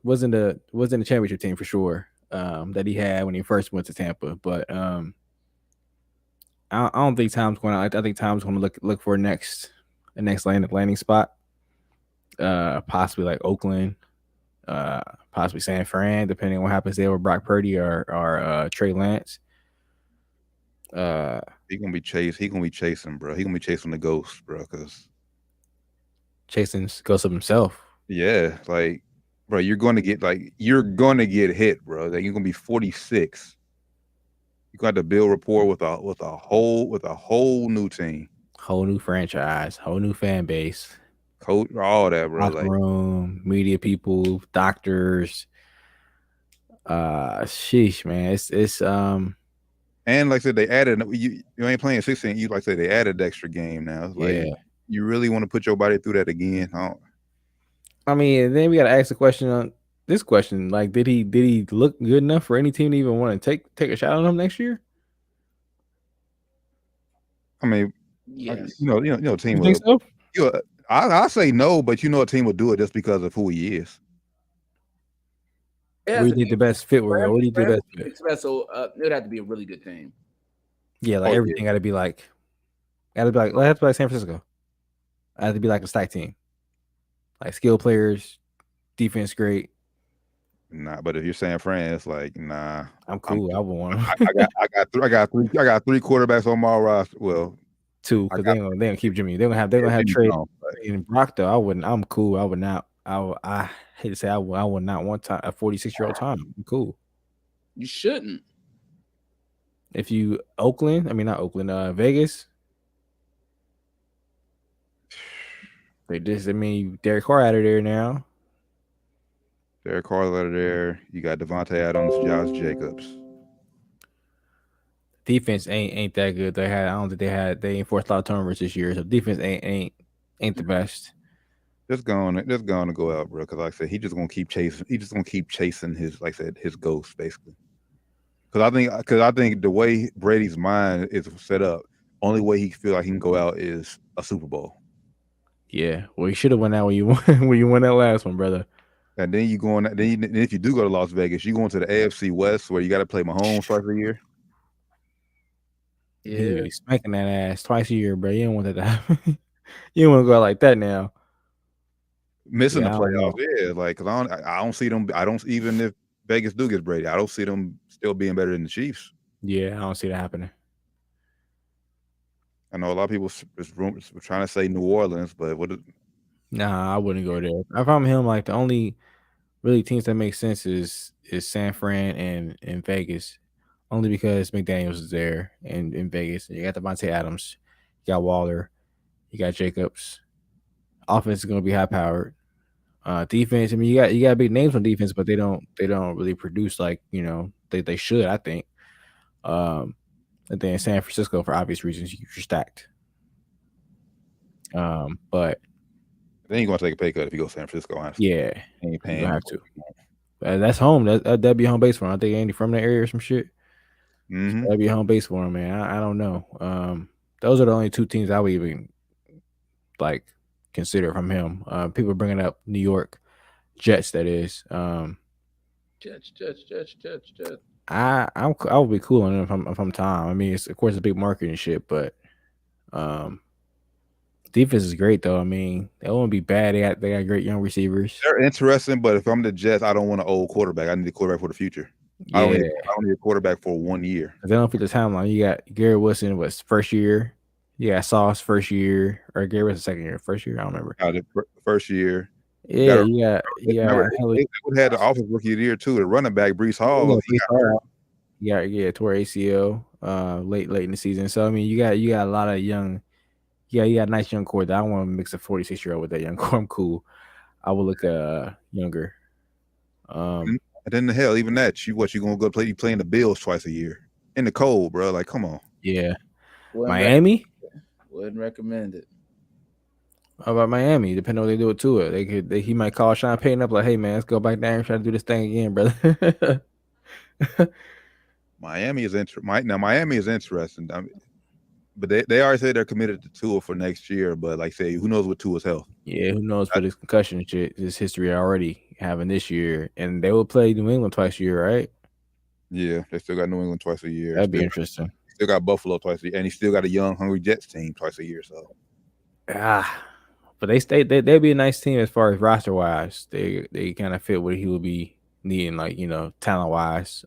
championship team for sure. That he had when he first went to Tampa. But I don't think Tom's going out. I think Tom's going to look for a next landing spot. Possibly like Oakland. Possibly San Fran, depending on what happens there with Brock Purdy or Trey Lance. He gonna be chasing, bro. He gonna be chasing the ghost, bro. Because chasing ghost of himself. Yeah, like, bro, you're gonna get hit, bro. Like, you're gonna be 46. You got to build rapport with a whole new team, whole new franchise, whole new fan base. Coach, all that, bro. Locker room, media people, doctors. Sheesh, man. It's and like I said, they added you ain't playing 16. You like I said, they added the extra game now. It's like, yeah. You really want to put your body through that again? I mean, then we gotta ask the question on this question. Like, did he look good enough for any team to even want to take a shot on him next year? I mean, yes. Team. You think so? I say no, but a team will do it just because of who he is. What do you think the best fit were? What do you think the best fit? So it would have to be a really good team. Yeah, like everything got to be like San Francisco. It had to be like a stack team, like skill players, defense great. Nah, but if you're San Fran, it's like, nah. I'm cool. I would want them. I got three quarterbacks on my roster. Well, 2, because they gonna keep Jimmy. They're gonna have Trey and Brock though. I wouldn't. I'm cool. I would not. I hate to say I would not want a 46-year-old Tom. I'm cool. You shouldn't. If you Vegas. Derek Carr out of there now. Derek Carr out of there. You got Devontae Adams, Josh Jacobs. Defense ain't that good. They ain't forced a lot of turnovers this year, so defense ain't the best. Just going to go out, bro. Because like I said, he's just gonna keep chasing. He's just gonna keep chasing his ghost, basically. Because I think the way Brady's mind is set up, only way he feel like he can go out is a Super Bowl. Yeah, well, you should have won that when you won that last one, brother. And then then if you do go to Las Vegas, you go into the AFC West where you got to play Mahomes twice a year. Yeah, you be smacking that ass twice a year, bro. You don't want that to happen. You don't want to go out like that now. Missing the playoffs, like, because I don't see them. I don't, even if Vegas do get Brady, I don't see them still being better than the Chiefs. Yeah, I don't see that happening. I know a lot of people were trying to say New Orleans, but Nah, I wouldn't go there. If I'm him, like, the only really teams that make sense is San Fran and Vegas, only because McDaniels is there in Vegas. You got Devontae Adams, you got Waller, you got Jacobs. Offense is going to be high powered. Defense, I mean, you got big names on defense, but they don't really produce like they should. I think. And then San Francisco, for obvious reasons, you're stacked. But then you're gonna take a pay cut if you go to San Francisco. Honestly. Yeah, ain't paying. You have to. That's home. That'd be home base for him. I think Andy from that area or some shit. Mm-hmm. That'd be home base for him, man. I don't know. Those are the only two teams I would even like consider from him. People bringing up New York Jets. That is. Jets. I would be cool on them if I'm Tom. I mean, it's of course a big market and shit, but defense is great though. I mean, they won't be bad. They got great young receivers. They're interesting, but if I'm the Jets, I don't want an old quarterback. I need a quarterback for the future. I Yeah, don't need a quarterback for 1 year. they don't fit the timeline. You got Gary Wilson was first year. You got Sauce first year, or Gary Wilson second year, first year. I don't remember. The first year. Yeah, Remember, they would have the offensive rookie of the year too. The running back Brees Hall. Tore ACL late in the season. So I mean, you got a lot of young. Yeah, you got a nice young core. I don't want to mix a 46-year-old with that young core. I'm cool. I will look younger. And then the hell, even that, you gonna go play? You playing the Bills twice a year in the cold, bro? Like, come on. Yeah, Miami wouldn't recommend it. How about Miami? Depending on what they do it to it, he might call Sean Payton up like, "Hey man, let's go back there and try to do this thing again, brother." Miami is interesting. I mean, but they already said they're committed to Tua for next year. But like, say, who knows what Tua's health? Yeah, who knows for this concussion shit, this history already having this year, and they will play New England twice a year, right? Yeah, they still got New England twice a year. That'd be interesting. Still got Buffalo twice a year, and he still got a young, hungry Jets team twice a year. So, but they'd be a nice team as far as roster wise. They kind of fit what he would be needing, like talent wise,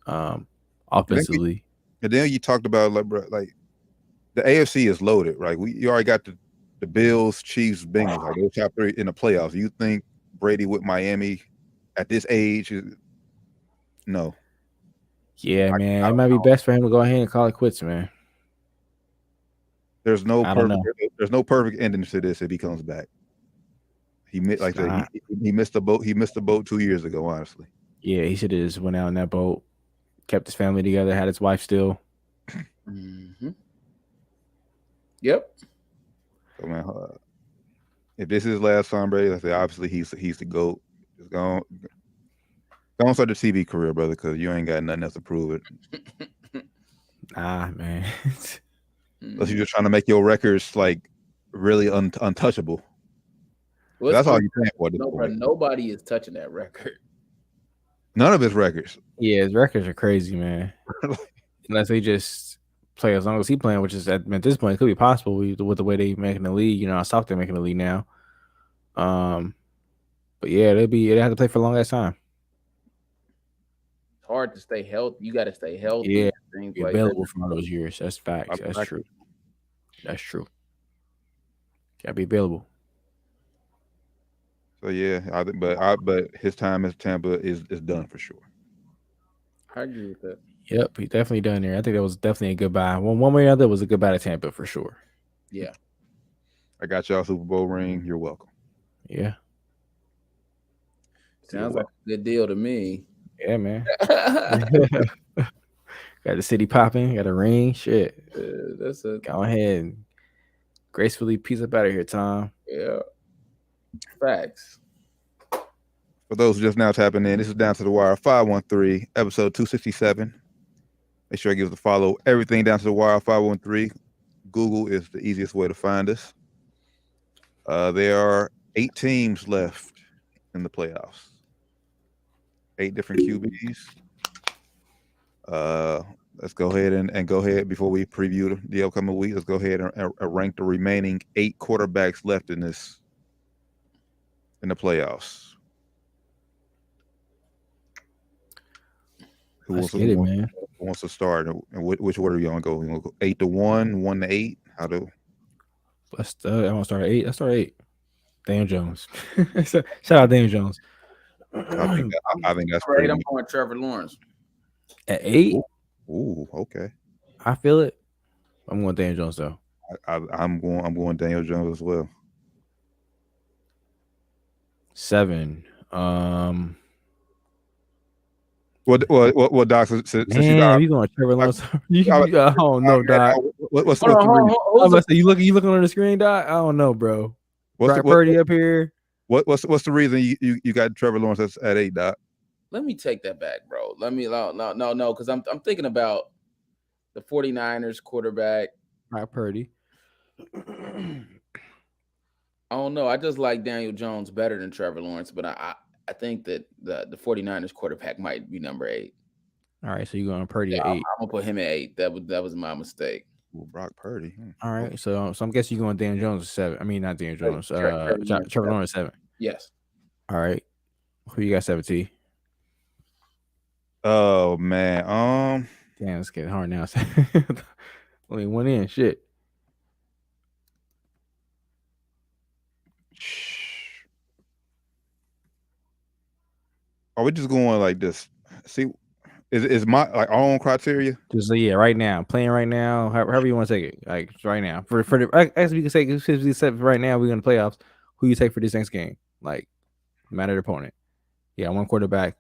offensively. And then you talked about like the AFC is loaded, right? You already got the Bills, Chiefs, Bengals, like those top three in the playoffs. You think Brady with Miami at this age? No. Yeah, man, it might be best for him to go ahead and call it quits, man. There's no perfect ending to this if he comes back. He missed the boat. He missed the boat 2 years ago, honestly. Yeah, he should have just went out on that boat, kept his family together, had his wife still. Mm-hmm. Yep. So man, if this is his last time, Brady, I say obviously he's the GOAT. Just go on start the TV career, brother, because you ain't got nothing else to prove it. Man. Unless you're just trying to make your records like really untouchable. That's all you're playing for. Nobody is touching that record. None of his records. Yeah, his records are crazy, man. Unless they just play as long as he's playing, which is at this point it could be possible with the way they making the league. How soft they're making the league now. But yeah, they'd have to play for a long ass time. It's hard to stay healthy. You got to stay healthy. Yeah, things be like available that. for all those years. That's facts. That's true. That's true. Gotta be available. So yeah, but his time as Tampa is done for sure. I agree with that. Yep, he definitely done there. I think that was definitely a goodbye. One way or another, it was a goodbye to Tampa for sure. Yeah. I got y'all Super Bowl ring. You're welcome. Yeah. Sounds like a good deal to me. Yeah, man. Got the city popping, got a ring. Shit. That's it. Go ahead and gracefully peace up out of here, Tom. Yeah. Facts. For those just now tapping in, this is Down to the Wire 513, episode 267. Make sure I give us a follow. Everything Down to the Wire 513. Google is the easiest way to find us. There are 8 teams left in the playoffs. 8 different QBs. Let's go ahead and go ahead before we preview the upcoming week. Let's go ahead and rank the remaining 8 quarterbacks left in the playoffs. Who wants to start? And which order you want to go? You want to go 8-1, 1-8? How do? I want to start at 8. Let's start at 8. Daniel Jones. Shout out Daniel Jones. I think that's great. I'm going Trevor Lawrence at 8. Ooh, okay. I feel it. I'm going Daniel Jones though. I'm going Daniel Jones as well. 7. What Doc? Since you going Trevor Lawrence? I don't know, Doc. What's the reason? I was about to say, you looking on the screen, Doc? I don't know, bro. Brock Purdy up here. What's the reason you got Trevor Lawrence at 8, Doc? Let me take that back, bro. No, because I'm thinking about the 49ers quarterback. Brock Purdy. I don't know. I just like Daniel Jones better than Trevor Lawrence, but I think that the 49ers quarterback might be number 8. All right, so you're going Purdy at 8. I'm gonna put him at 8. That was my mistake. Well, Brock Purdy. All right, so I'm guessing you're going Daniel Jones at 7. I mean, not Daniel Jones. Trevor Lawrence at 7. Yes. All right. Who you got 17? Oh man. Damn, it's getting hard now. Only one in. Shit. Are we just going like this? See, is my like our own criteria? Just right now, playing right now, however you want to take it, like right now. For the as we can say, since we said right now we're in the playoffs, who you take for this next game? Like, matter the opponent. Yeah, one quarterback,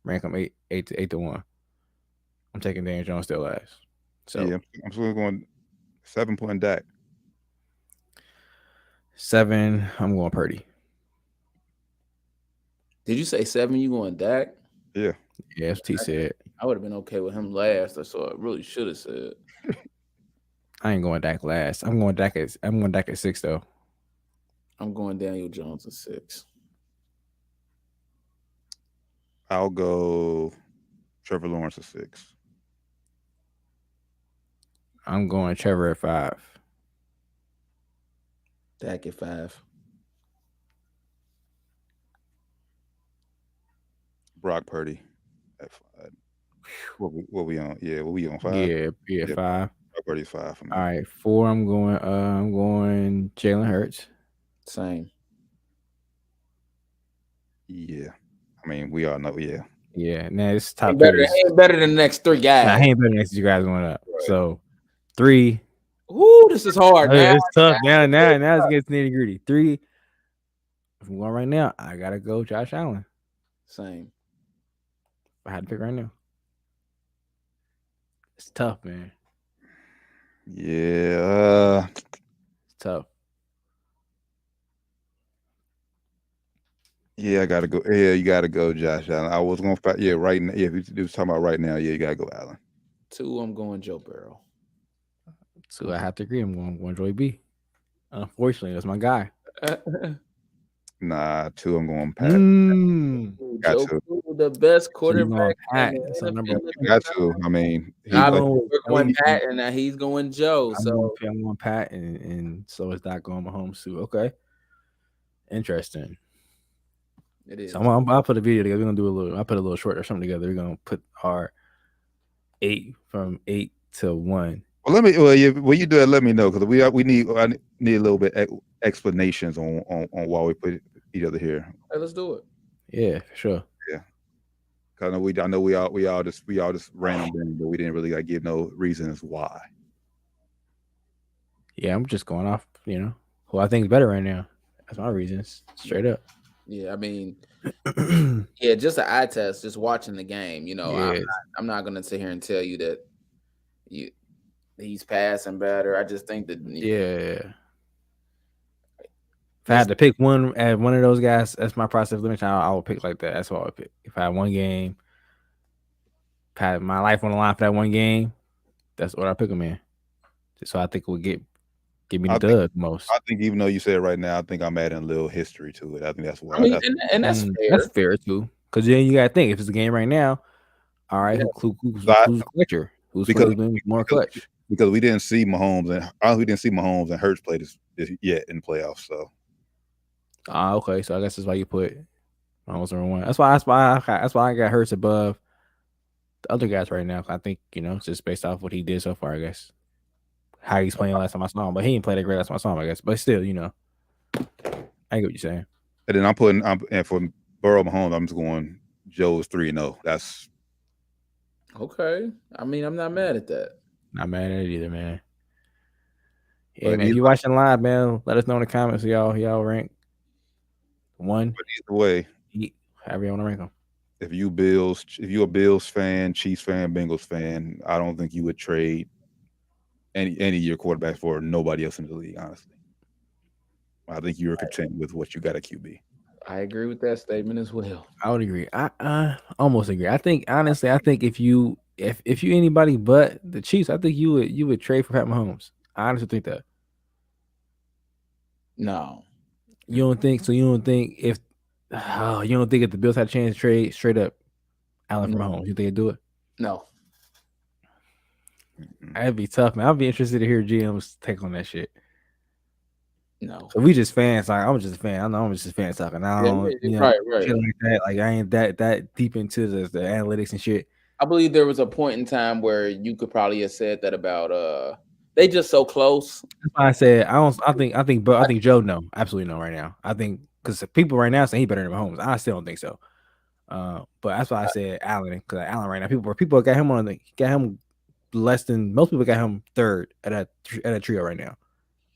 rank them 8-1. I'm taking Daniel Jones still last. So yeah, I'm still going 7-point Dak. 7. I'm going Purdy. Did you say 7? You going Dak? Yeah. Yeah, as T said. I would have been okay with him last. That's what I really should have said. I ain't going Dak last. I'm going Dak at 6 though. I'm going Daniel Jones at 6. I'll go Trevor Lawrence at 6. I'm going Trevor at 5. Dak at 5. Brock Purdy at 5. What we on? Yeah, what we on 5? Yeah, 5. Brock Purdy's 5 for me. All right, 4. I'm going Jalen Hurts. Same. Yeah. I mean, we all know, yeah. Yeah, now it's top He ain't better than the next 3 guys. Nah, he ain't better than next 2 guys going up. Right. So 3. Ooh, this is hard. Now. It's tough. Now it's getting nitty gritty. 3. If I'm going right now, I gotta go Josh Allen. Same. I had to pick right now. It's tough, man. Yeah. It's tough. Yeah, I gotta go. Yeah, you gotta go, Josh Allen. I was gonna fight. Yeah, right now. Yeah, if you was talking about right now, yeah, you gotta go, Allen. 2, I'm going Joe Burrow. 2, I have to agree. I'm going Joey B. Unfortunately, that's my guy. Nah, 2, I'm going Pat. Joe Burrow, the best quarterback. Pat. You got to. I mean, we're going Pat, and he's going Joe. I'm going Pat, and so is that going Mahomes too. Okay, interesting. It is. So I'll put a video together. We're gonna do a little. I'll put a little short or something together. We're gonna put our 8 from 8 to 1. Well, when you do that, let me know because I need a little bit explanations on why we put each other here. Hey, let's do it. Yeah, for sure. Yeah, because I know we all just random, but we didn't really give no reasons why. Yeah, I'm just going off, who I think is better right now. That's my reasons, straight up. Yeah, I mean, just an eye test, just watching the game. I'm not gonna sit here and tell you that he's passing better. I just think that if I had to pick one of those guys, that's my process limit. I would pick like that. That's what I would pick. If I had one game, had my life on the line for that one game, that's what I pick him in. Just so I think it would give me the dub most. I think even though you said it right now, I think I'm adding a little history to it. I think that's why. I mean, and that's fair. That's fair too. Because then you got to think if it's a game right now, all right, who's clutcher? Who's been more clutch? Because we didn't see Mahomes and Hurts play this yet in the playoffs. So. Okay. So I guess that's why you put Mahomes number 1. That's why I got Hurts above the other guys right now. I think it's just based off what he did so far. I guess. How he's playing last time I saw him, but he didn't play that great last time I saw him, I guess. But still, I get what you're saying. And then and for Burrow Mahomes, I'm just going Joe's 3-0. That's okay. I mean, I'm not mad at that. Not mad at it either, man. Yeah, but man. If you watching live, man, let us know in the comments. Y'all rank 1. But either way, however you want to rank them. If you're a Bills fan, Chiefs fan, Bengals fan, I don't think you would trade any of your quarterbacks for nobody else in the league, honestly. I think you're content with what you got at QB. I agree with that statement as well. I would agree. I almost agree. I think honestly, if you anybody but the Chiefs, I think you would trade for Pat Mahomes. I honestly think that. No. You don't think so? You don't think if the Bills had a chance to trade straight up Allen for Mahomes, you think they'd do it? No. That'd be tough, man. I'd be interested to hear GM's take on that shit. No. So we just fans. Like I'm just a fan. I know I'm just a fan talking. I don't, Right. shit like that. Like I ain't that deep into the analytics and shit. I believe there was a point in time where you could probably have said that about they just so close. That's why I said I don't. I think Joe no, absolutely no right now. I think because people right now saying he better than Mahomes. I still don't think so. But that's why I said Allen, because Allen right now people got him less than most people got him third at a trio right now,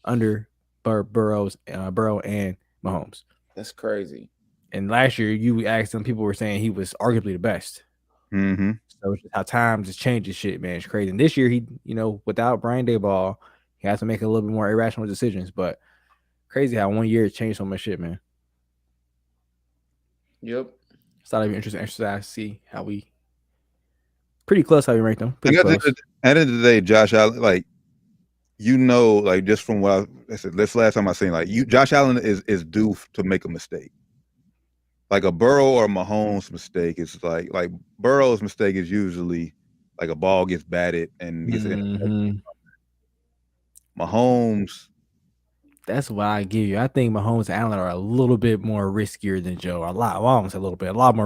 under Burrow and Mahomes. That's crazy. And last year you asked them, people were saying he was arguably the best. Mm-hmm. So it's just how times has changed this shit, man. It's crazy. And this year he, without Brian Daboll, he has to make a little bit more irrational decisions. But crazy how 1 year has changed so much shit, man. Yep. It's not even interesting exercise to see how we pretty close how we rank them. Pretty And close. at the end of the day, Josh Allen, like just from what I said, this last time I seen, Josh Allen is due to make a mistake. Like a Burrow or Mahomes mistake is like Burrow's mistake is usually like a ball gets batted and gets Mahomes. That's what I give you. I think Mahomes and Allen are a little bit more riskier than Joe. A lot more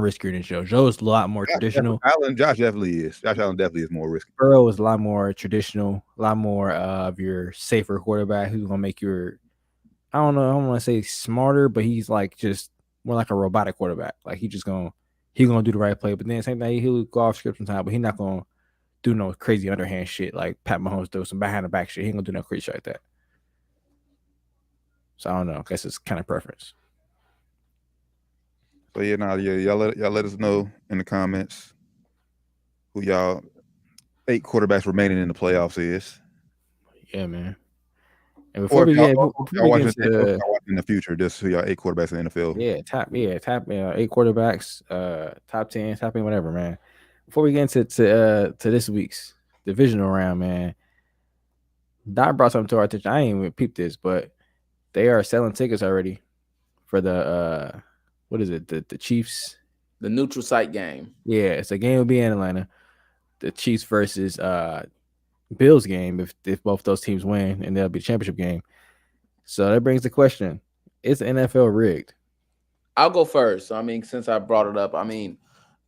riskier than Joe. Joe's a lot more traditional. Josh definitely is. Josh Allen definitely is more risky. Burrow is a lot more traditional, a lot more of your safer quarterback who's gonna make your, I don't want to say smarter, but he's like just more like a robotic quarterback. Like he's gonna do the right play, but then same thing, he'll go off script sometimes, but he's not gonna do no crazy underhand shit like Pat Mahomes does, some behind the back shit. He ain't gonna do no crazy shit like that. So I don't know. I guess it's kind of preference. So y'all let us know in the comments who y'all 8 quarterbacks remaining in the playoffs is. Yeah, man. And before we get watching in the future, just who y'all 8 quarterbacks in the NFL. Top 8 quarterbacks, top 10, top 10, whatever, man. Before we get into this week's divisional round, man, Doc brought something to our attention. I ain't even peeped this, but they are selling tickets already for the what is it? The Chiefs, the neutral site game. Yeah, it's a game will be in Atlanta. The Chiefs versus Bills game if both those teams win, and that'll be a championship game. So that brings the question: is the NFL rigged? I'll go first. I mean, since I brought it up, I mean,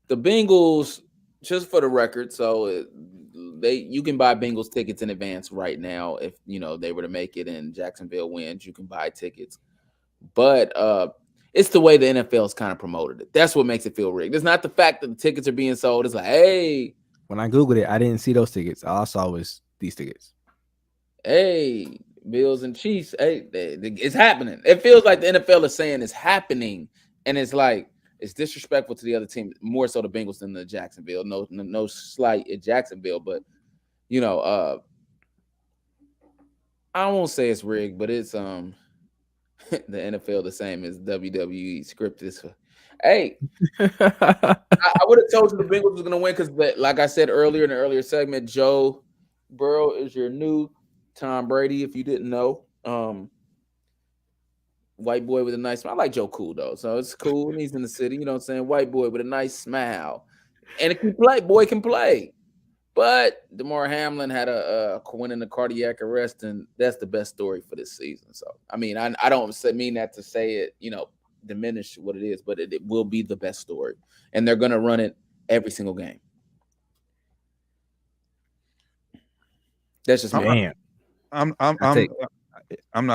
the Bengals, just for the record, so you can buy Bengals tickets in advance right now. If they were to make it and Jacksonville wins, you can buy tickets. But it's the way the NFL's kind of promoted it. That's what makes it feel rigged. It's not the fact that the tickets are being sold. It's like, hey. When I Googled it, I didn't see those tickets. All I saw was these tickets. Hey, Bills and Chiefs. Hey, it's happening. It feels like the NFL is saying it's happening. And it's like, it's disrespectful to the other team, more so the Bengals than the Jacksonville. No slight at Jacksonville, but I won't say it's rigged, but it's the NFL the same as WWE scripted. Hey, I would have told you the Bengals was gonna win because, like I said earlier in the earlier segment, Joe Burrow is your new Tom Brady. If you didn't know, white boy with a nice smile. I like Joe Cool though, so it's cool. And he's in the city, you know what I'm saying? White boy with a nice smile, and it can play. Boy can play. But DeMar Hamlin had a win in the cardiac arrest, and that's the best story for this season. So, I mean, I don't mean that to say it, diminish what it is, but it will be the best story, and they're going to run it every single game. That's just me. I'm not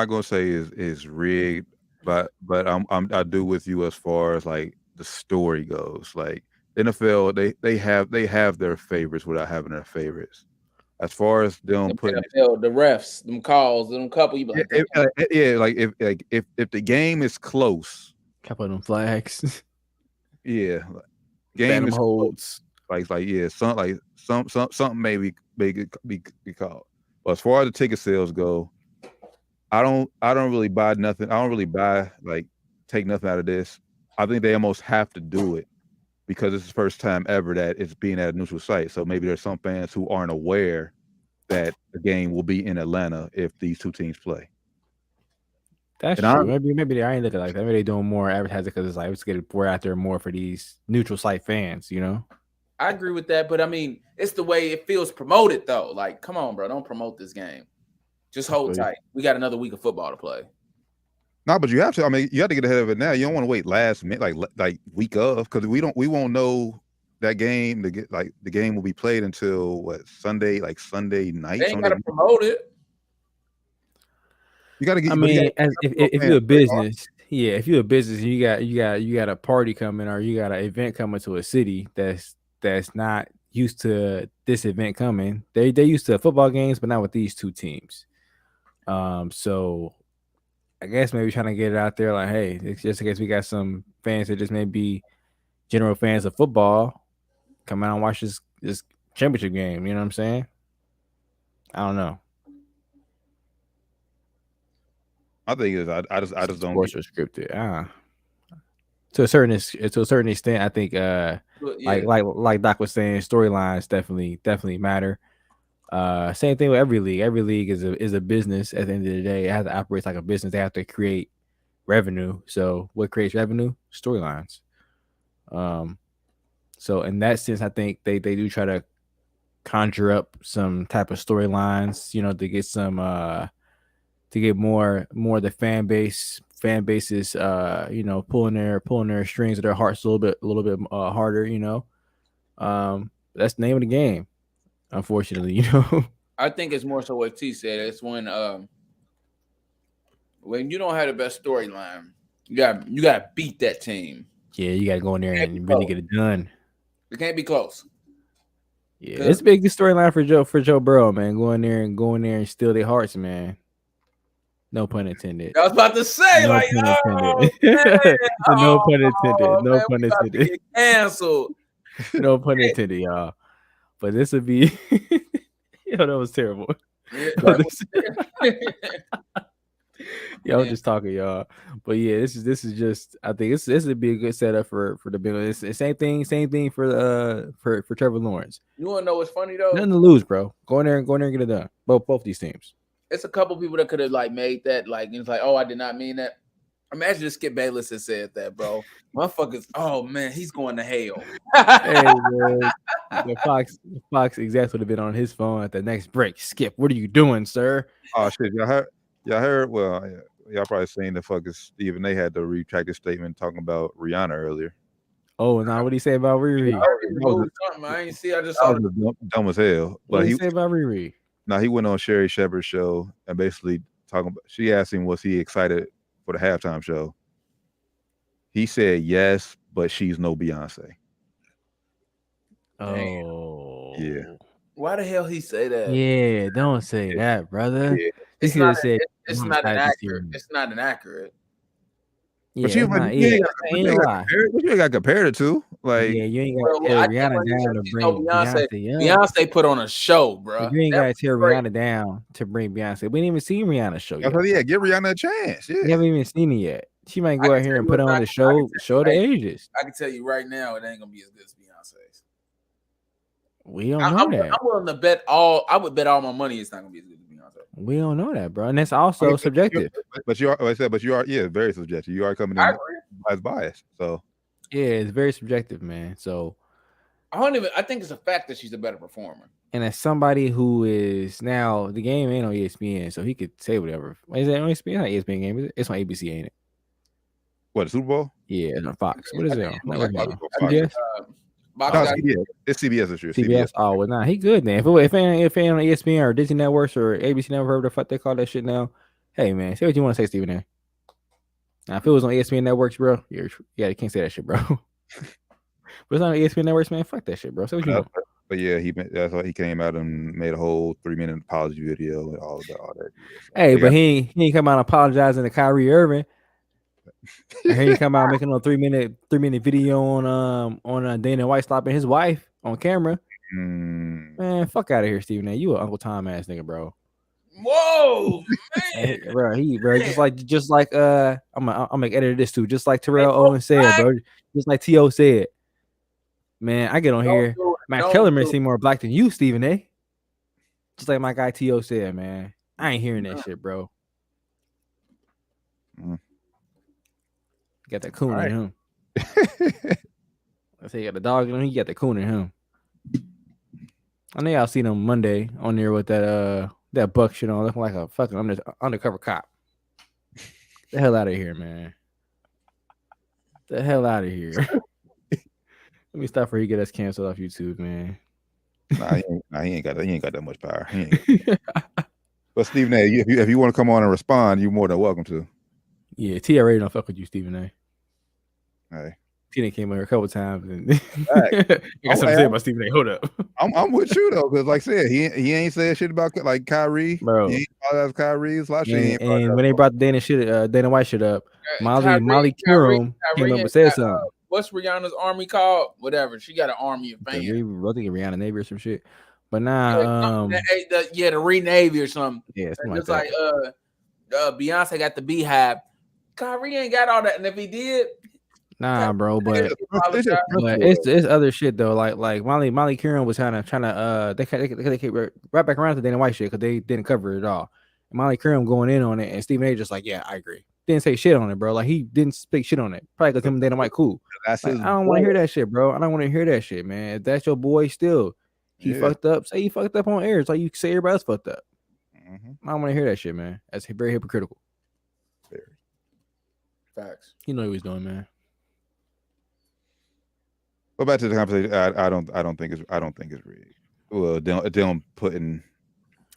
going to say is rigged, but I do with you as far as like the story goes. Like NFL, they have their favorites without having their favorites. As far as them putting the refs, them calls, them couple, you be like, if the game is close, couple of them flags, game is holds, something may be called. But as far as the ticket sales go, I don't really buy nothing. I don't really take nothing out of this. I think they almost have to do it, because it's the first time ever that it's being at a neutral site. So maybe there's some fans who aren't aware that the game will be in Atlanta if these two teams play. That's true. Maybe I ain't looking like that. Maybe they're doing more advertising because it's like, let's get it out there more for these neutral site fans, I agree with that, but I mean, it's the way it feels promoted though. Like, come on, bro, don't promote this game. Just hold tight. We got another week of football to play. No, but you have to. I mean, you have to get ahead of it now. You don't want to wait last minute, like week of, because we won't know that game. The game will be played until what Sunday, like Sunday night. They ain't got to promote it. You got to get. I mean, if you're a business, yeah, if you're a business, and you got a party coming or you got an event coming to a city that's not used to this event coming. They used to football games, but not with these two teams. So I guess maybe trying to get it out there, like, hey, it's just in case we got some fans that just may be general fans of football, come out and watch this championship game. You know what I'm saying? I don't know. I think is I just don't. Sports are scripted. To a certain extent, I think like Doc was saying, storylines definitely matter. Same thing with every league. Every league is a business. At the end of the day, it has to operate like a business. They have to create revenue. So what creates revenue? Storylines. So in that sense, I think they do try to conjure up some type of storylines, to get some to get more of the fan bases pulling their strings of their hearts a little bit harder. That's the name of the game, unfortunately. I think it's more so what T said. It's when you don't have the best storyline, you got beat that team. Yeah, you got to go in there and really get it done. It can't be close. Yeah, it's a big storyline for Joe Burrow, man. Go in there and steal their hearts, man. No pun intended. I was about to say, no like, pun intended. No pun intended. No pun intended. Get canceled. No pun intended, y'all. But this would be, that was terrible. Yeah, I'm just talking, y'all. But yeah, this is just. I think this would be a good setup for the Bengals. It's same thing for Trevor Lawrence. You want to know what's funny though? Nothing to lose, bro. Go in there and get it done. Both these teams. It's a couple people that could have like made that, like, it's like, oh, I did not mean that. Imagine if Skip Bayless had said that, bro. Motherfuckers, oh man, he's going to hell. Hey, man, the Fox execs would have been on his phone at the next break. Skip, what are you doing, sir? Oh shit, y'all heard? Well, y'all probably seen the fucking Stephen A had to retract his statement talking about Rihanna earlier. Oh, now what do you say about Riri? I ain't see. I just saw dumb as hell. What did he say about Riri? Now he went on Sherry Shepherd's show and basically talking about. She asked him, was he excited for the halftime show? He said yes, but she's no Beyonce. Oh, yeah. Why the hell he say that? Yeah, don't say that, brother. Yeah. It's not inaccurate. It's not inaccurate. But you ain't got to compare it to. Like, yeah, you ain't got to tear Rihanna down to bring Beyonce up. Beyonce put on a show, bro. You ain't got to tear Rihanna down to bring Beyonce. We didn't even see Rihanna's show yet. Yeah, give Rihanna a chance. Yeah. We haven't even seen it yet. She might go out here and put on the show the ages. I can tell you right now, it ain't gonna be as good as Beyonce's. We don't know that. I'm willing to bet I would bet all my money it's not gonna be as good as Beyonce. We don't know that, bro, and that's also subjective. But you are, like I said, very subjective. You are coming in as biased, so yeah, it's very subjective, man. So I think it's a fact that she's a better performer. And as somebody who is now, the game ain't on ESPN, so he could say whatever. Is it on ESPN? It's not ESPN game, is it? It's on ABC, ain't it? What, the Super Bowl? Yeah, it's on Fox. What is it on? CBS? It's CBS this year. CBS. Oh, well, nah, he good then. If it ain't on ESPN or Disney Networks or ABC Network, whatever the fuck they call that shit now. Hey, man, say what you want to say, Stephen A. Now, if it was on ESPN Networks, bro, you can't say that shit, bro. But it's not on ESPN Networks, man. Fuck that shit, bro. Say what you want. But yeah, that's why he came out and made a whole 3-minute apology video and all that. Hey, but he ain't come out apologizing to Kyrie Irving. And here you come out making a 3-minute video on Dana White stopping his wife on camera. Man, fuck out of here, Stephen A. You an Uncle Tom ass nigga, bro. Whoa, man. bro, just like I'm gonna edit this too, just like Terrell Owens said, bro. Just like T.O. said. Man, I get on here. Matt Kellerman seem more black than you, Stephen A. Just like my guy T.O. said, man. I ain't hearing that shit, bro. Got that coon in him. I say you got the dog in him. He got the coon in him. I know y'all seen him Monday on there with that buck shit on, looking like a fucking undercover cop. The hell out of here, man. The hell out of here. Let me stop before he get us canceled off YouTube, man. Nah, he ain't got that much power. But Stephen A, if you want to come on and respond, you're more than welcome to. Yeah, T already don't fuck with you, Stephen A. Hey. T came here a couple times and I got something to say about Stephen A. Hold up. I'm with you though, because like I said, he ain't said shit about like Kyrie. Bro. He ain't about Kyrie's last year. And when they brought the Dana White shit up, Molly Kiram came up and said something. What's Rihanna's army called? Whatever. She got an army of fans. I think Rihanna Navy or some shit. But now, the Re-Navy or something. Yeah, something it's like Beyonce got the Beehive. Kyrie ain't got all that, and if he did, nah, bro. But it's other shit though. Like Molly Kiram was trying to they keep right back around to Dana White shit because they didn't cover it at all. And Molly Kiram going in on it, and Stephen A. just like, yeah, I agree. Didn't say shit on it, bro. Like he didn't speak shit on it. Probably because him and Dana White cool. Like, I don't want to hear that shit, bro. I don't want to hear that shit, man. If that's your boy, still. He fucked up. Say he fucked up on air. It's like you say everybody else fucked up. I don't want to hear that shit, man. That's very hypocritical. Very. Facts. You know what he was doing, man. But back to the conversation. I don't think it's rigged. Well, them putting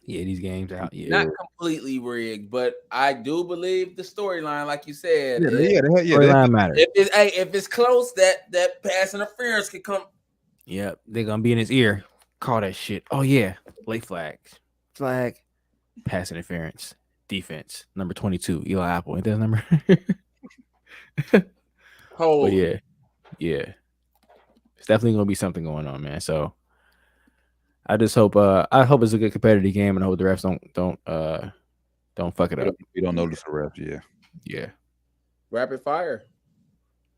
these games out. Yeah, not completely rigged, but I do believe the storyline, like you said. Storyline matters. If it's close, that pass interference could come. Yep, they're gonna be in his ear. Call that shit. Oh yeah, late flag, pass interference, defense, number 22, Eli Apple. Ain't that his number? Oh yeah. It's definitely gonna be something going on, man. So I just hope. I hope it's a good competitive game, and I hope the refs don't fuck it up. We don't notice the refs. Yeah. Rapid fire.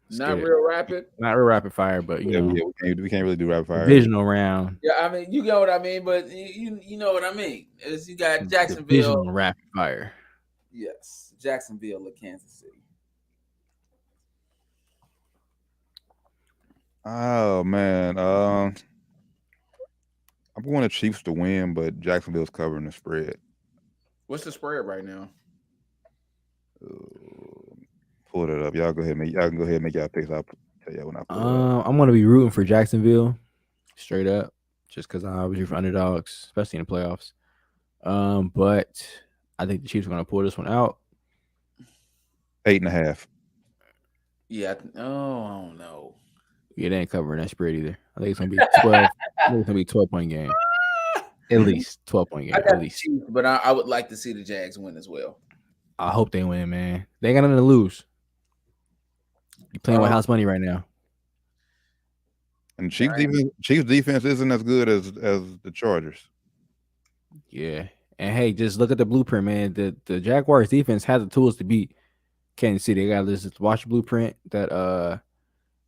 Not real rapid fire, but you know, we can't really do rapid fire. Divisional round. Yeah, I mean, you get what I mean, but you know what I mean. Is you got Jacksonville Divisional rapid fire. Yes, Jacksonville at Kansas City. Oh man, I'm going to Chiefs to win, but Jacksonville's covering the spread. What's the spread right now? Pull it up. Y'all go ahead. Y'all can go ahead and make y'all picks. I'll tell y'all when I pull it up. I'm going to be rooting for Jacksonville, straight up, just because I was rooting for underdogs, especially in the playoffs. But I think the Chiefs are going to pull this one out. 8.5. Yeah. I don't know. Yeah, they ain't covering that spread either. I think it's going to be 12. I think it's going to be a 12-point game. At least 12-point game. At least. Chiefs, but I would like to see the Jags win as well. I hope they win, man. They ain't got nothing to lose. You're playing with house money right now. And Chiefs defense isn't as good as the Chargers. Yeah. And hey, just look at the blueprint, man. The Jaguars defense has the tools to beat Kansas City. They got to just watch the blueprint that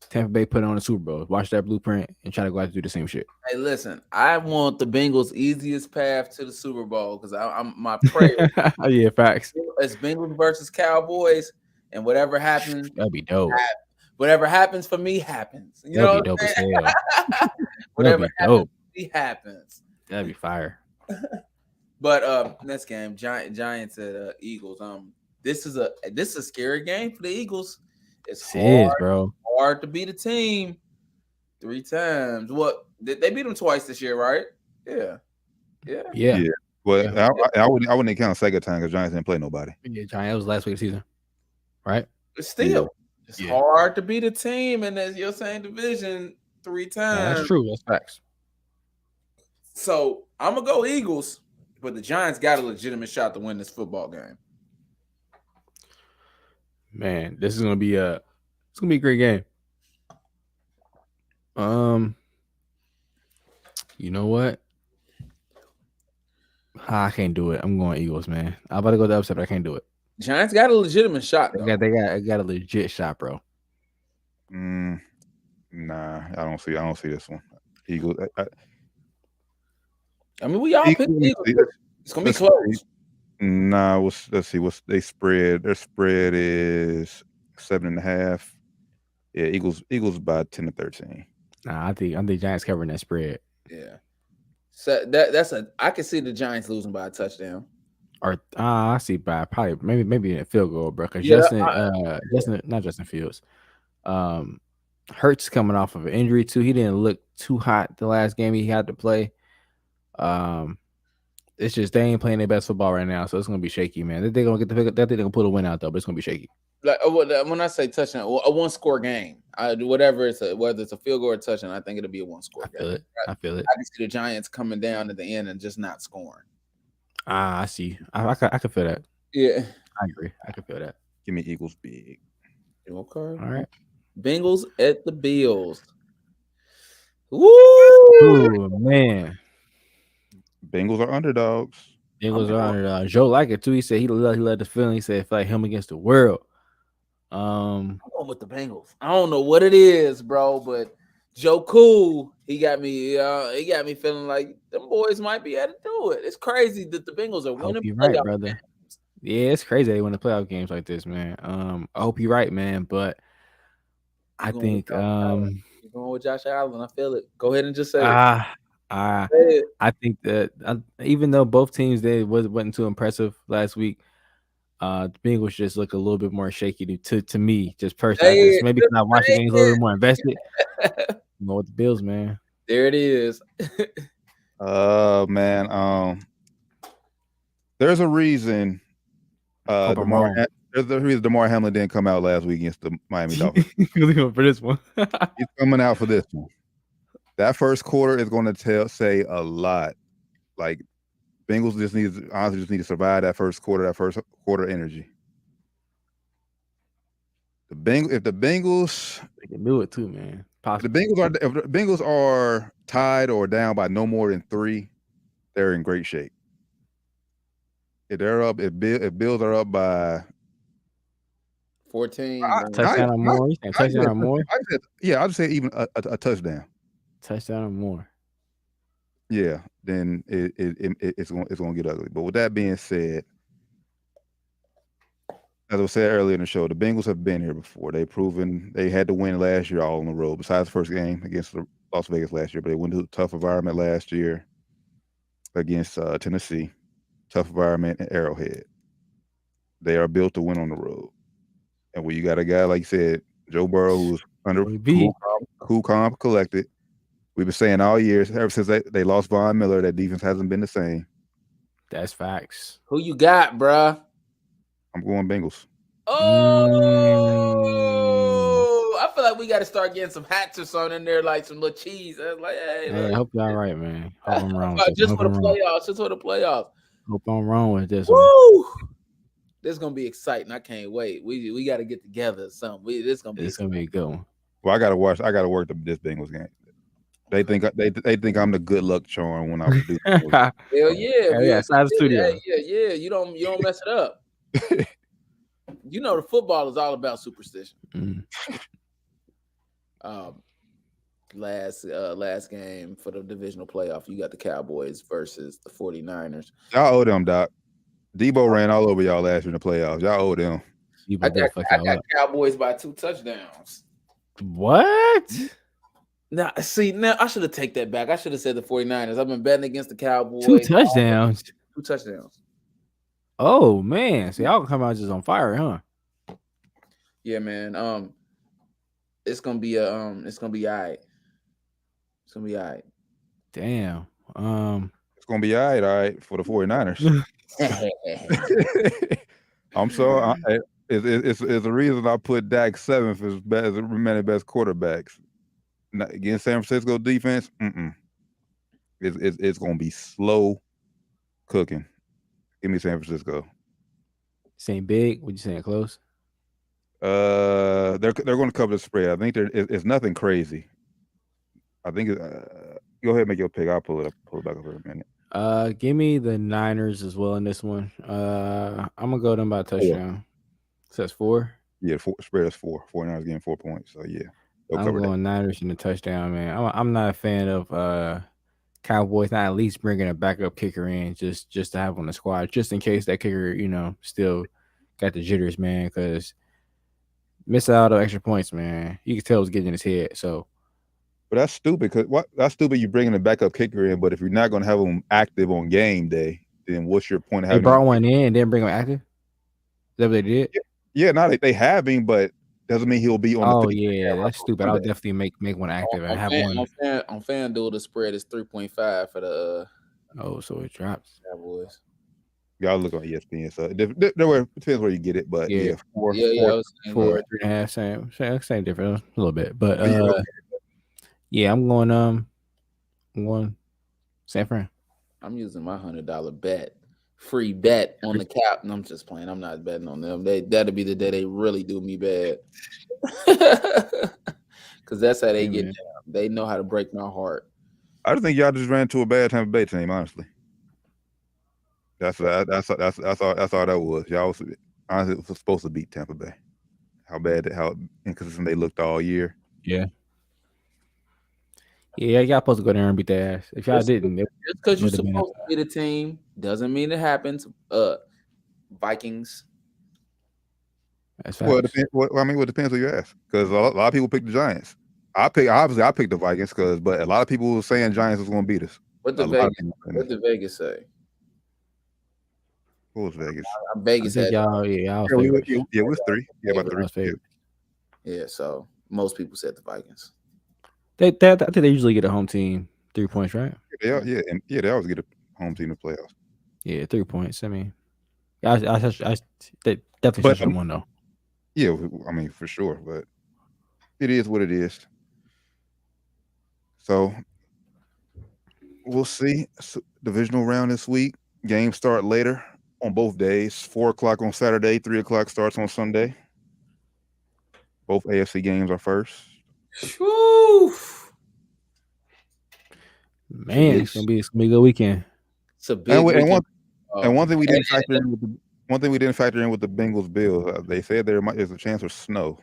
Tampa Bay put on the Super Bowl. Watch that blueprint and try to go out and do the same shit. Hey, listen, I want the Bengals' easiest path to the Super Bowl because I'm my prayer. Yeah, facts. It's Bengals versus Cowboys, and whatever happens, that'd be dope. Whatever happens for me happens. You know, dope as hell. Whatever happens for me happens. That'd be fire. But next game, Giants at Eagles. This is a scary game for the Eagles. It's hard to beat a team 3 times. What they beat them twice this year, right? Yeah. Well, I wouldn't count second time because Giants didn't play nobody. Yeah, Giants was last week of the season, right? But still, it's hard to beat a team in your same division 3 times. Yeah, that's true. That's facts. So I'm gonna go Eagles, but the Giants got a legitimate shot to win this football game. Man, this is gonna be a great game. You know what? I can't do it. I'm going Eagles, man. I'm about to go the upset, but I can't do it. Giants got a legitimate shot. They got a legit shot, bro. Nah, I don't see this one. Eagles. I mean, we all picked Eagles. It's gonna be close. Nah, let's see. What's they spread? Their spread is 7.5. Yeah, Eagles by 10 to 13. Nah, I think Giants covering that spread. Yeah. So I can see the Giants losing by a touchdown. Or I see by probably maybe a field goal, bro. Because Yeah, Not Justin Fields. Hurts coming off of an injury too. He didn't look too hot the last game he had to play. It's just they ain't playing their best football right now, so it's gonna be shaky, man. They're gonna get the pick up. They're gonna pull a win out though, but it's gonna be shaky. like when I say touchdown, a 1-score game, whether it's a field goal or touchdown, I think it'll be a 1-score game. I feel it. I can see the Giants coming down at the end and just not scoring. I see. I can feel that. Yeah, I agree. I can feel that. Give me Eagles big. Okay. All right. Bengals at the Bills. Woo! Oh man. Bengals are underdogs. Bengals are underdogs. Joe like it too. He said he let the feeling. He said it felt like him against the world. I'm going with the Bengals. I don't know what it is, bro, but Joe Cool, he got me feeling like them boys might be able to do it. It's crazy that the Bengals are winning. You're right, brother. Yeah, it's crazy they win the playoff games like this, man. I hope you're right, man. But I think you're going with Josh Allen. I feel it. Go ahead and just say it. I think that even though both teams wasn't too impressive last week, the Bengals just look a little bit more shaky to me, just personally. Maybe because I watch the games a little bit more invested. Go with the Bills, man. There it is. Man. There's a reason. There's a reason Damar Hamlin didn't come out last week against the Miami Dolphins. For this one, he's coming out for this one. That first quarter is going to say a lot. Like Bengals just need to survive that first quarter energy. If the Bengals, they can do it too, man. Possibly. If the Bengals are tied or down by no more than 3, they're in great shape. If they're up, if Bills are up by 14, touchdown or more. You think touchdown or more? I'd say even a touchdown. Touchdown or more. Yeah, then it's going to get ugly. But with that being said, as I said earlier in the show, the Bengals have been here before. They've proven they had to win last year all on the road, besides the first game against Las Vegas last year. But they went to a tough environment last year against Tennessee. Tough environment in Arrowhead. They are built to win on the road. And when you got a guy, like you said, Joe Burrow, who's cool, calm, collected. We've been saying all years, ever since they lost Von Miller, that defense hasn't been the same. That's facts. Who you got, bruh? I'm going Bengals. Oh, I feel like we got to start getting some hats or something in there, like some little cheese. I was like, hey, I hope you're all right, man. Hope I'm wrong. Just for the playoffs. Hope I'm wrong with this one. This is gonna be exciting. I can't wait. We got to get together. It's gonna be a good one. Well, I gotta work this Bengals game. They think I'm the good luck charm when I do. Hell yeah, yeah. Side studio. Yeah. You don't mess it up. You know the football is all about superstition. Last game for the divisional playoff, you got the Cowboys versus the 49ers. Y'all owe them, Doc. Debo ran all over y'all last year in the playoffs. Y'all owe them. I got Cowboys by 2 touchdowns. What? Now I should have taken that back. I should have said the 49ers. I've been betting against the Cowboys. 2 touchdowns. 2 touchdowns. Oh man, so y'all come out just on fire, huh? Yeah, man. It's gonna be all right. It's gonna be all right. Damn. It's gonna be all right for the 49ers. I'm sorry. It's the reason I put Dak 7th as the remaining best quarterbacks. Against San Francisco defense, it's gonna be slow cooking. Give me San Francisco. Saying big? Would you saying close? They're going to cover the spread. I think it's nothing crazy. I think go ahead and make your pick. I'll pull it back up in a minute. Give me the Niners as well in this one. I'm gonna go them by a touchdown. So that's 4. Yeah, spread is 4. 49ers getting 4 points. So yeah, I'm going Niners in the touchdown, man. I'm not a fan of Cowboys not at least bringing a backup kicker in just to have on the squad, just in case that kicker, still got the jitters, man. Because miss out on extra points, man. You can tell it's getting in his head. So. But that's stupid. That's stupid. You bringing a backup kicker in, but if you're not going to have them active on game day, then what's your point of They having? brought one in and didn't bring him active. Is that what they did? Yeah, no, they have him, but doesn't mean he'll be on. Oh the yeah, that's stupid. I'll definitely make one active and have one. On FanDuel, the spread is 3.5 for the. Oh, so it drops. Cowboys. Y'all look on ESPN, so it depends where you get it, but Yeah, 4, 3.5, same difference a little bit, but yeah, I'm going San Fran. I'm using my $100 bet, free bet on the cap, and I'm just playing. I'm not betting on them. That'll be the day they really do me bad, because that's how they get down. They know how to break my heart. I just think y'all just ran to a bad Tampa Bay team, honestly. That's all that was. Y'all was honestly was supposed to beat Tampa Bay. How inconsistent they looked all year. Yeah, y'all supposed to go there and beat their ass. If y'all didn't, just because you're supposed to beat a team doesn't mean it happens. Vikings. Well, it depends. It depends who you ask, because a lot of people pick the Giants. I picked the Vikings but a lot of people were saying Giants was going to beat us. What did Vegas say? Who was Vegas? Vegas had y'all. It was 3. Yeah, about 3. Yeah, so most people said the Vikings. I think they usually get a home team 3 points, right? They always get a home team in the playoffs. Yeah, 3 points. I mean, they definitely should have won though. Yeah, for sure, but it is what it is. So we'll see. Divisional round this week. Games start later on both days. 4 o'clock on Saturday. 3 o'clock starts on Sunday. Both AFC games are first. Whew. Man, it's gonna be a good weekend. It's a big weekend. One thing we didn't factor in with the Bengals Bills, they said there is a chance of snow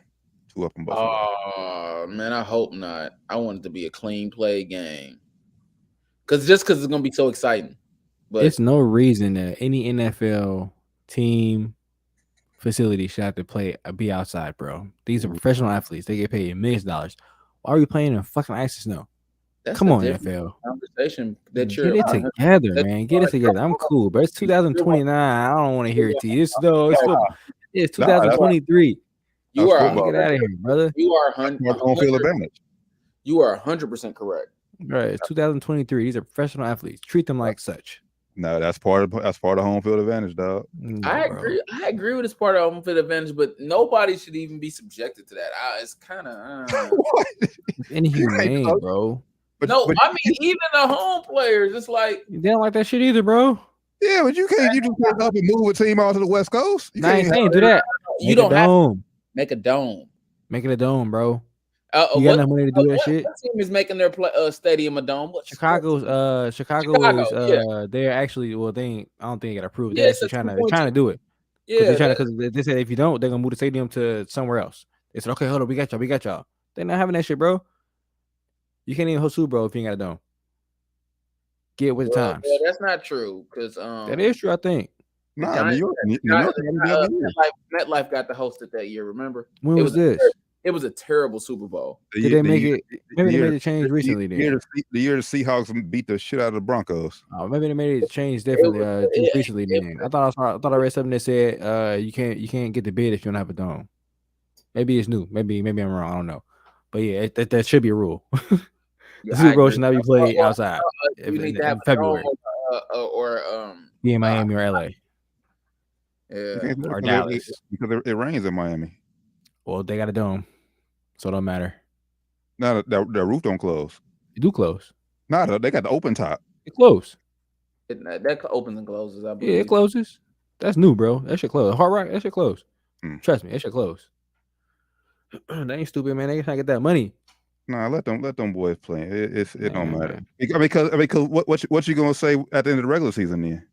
up in Buffalo. Oh man, I hope not. I want it to be a clean play game, because it's gonna be so exciting. But it's no reason that any NFL team facility should have to be outside, bro. These are professional athletes. They get paid millions of dollars. Why are we playing in fucking ice and snow? Come on, NFL. Conversation that get it together, man. Get it together. I'm cool, but it's 2029. I don't want to hear it to you. It's 2023. You are get out of here, brother. You are 100%. You are 100% correct. Right, it's 2023. These are professional athletes. Treat them like such. No, that's part of home field advantage, dog. I agree with this part of home field advantage, but nobody should even be subjected to that. It's kind of inhumane, bro. But even the home players, it's like they don't like that shit either, bro. Yeah, but you just pick up and move a team out to the West Coast. You can't do that. You don't have to make a dome. Make it a dome, bro. You got enough money to do that shit. What team is making their stadium a dome? Chicago is they're actually I don't think they got approved. They're actually trying to do it. Yeah, because they said if you don't, they're gonna move the stadium to somewhere else. They said, okay, hold on, we got y'all. They're not having that shit, bro. You can't even host Super Bowl if you ain't got a dome. Get with the times. Yeah, that's not true, because that is true, I think. MetLife got to host it that year. Remember? When was this? It was a terrible Super Bowl. Did they make it? Maybe they made a change recently. The year the Seahawks beat the shit out of the Broncos. Oh, maybe they made a change definitely recently. Then I thought I read something that said you can't get the bid if you don't have a dome. Maybe it's new. Maybe I'm wrong. I don't know. But yeah, that should be a rule. The Super Bowl should not be played outside in February. Be in Miami or LA. Yeah, or Dallas. Because it rains in Miami. Well, they got a dome, so it don't matter. No, the roof don't close. It do close. No, they got the open top. It close. That opens and closes. I believe. Yeah, it closes. That's new, bro. That should close. Hard Rock, that should close. Trust me, that should close. They ain't stupid, man. They trying to get that money. Nah, let them boys play. It don't matter. Because what you gonna say at the end of the regular season then?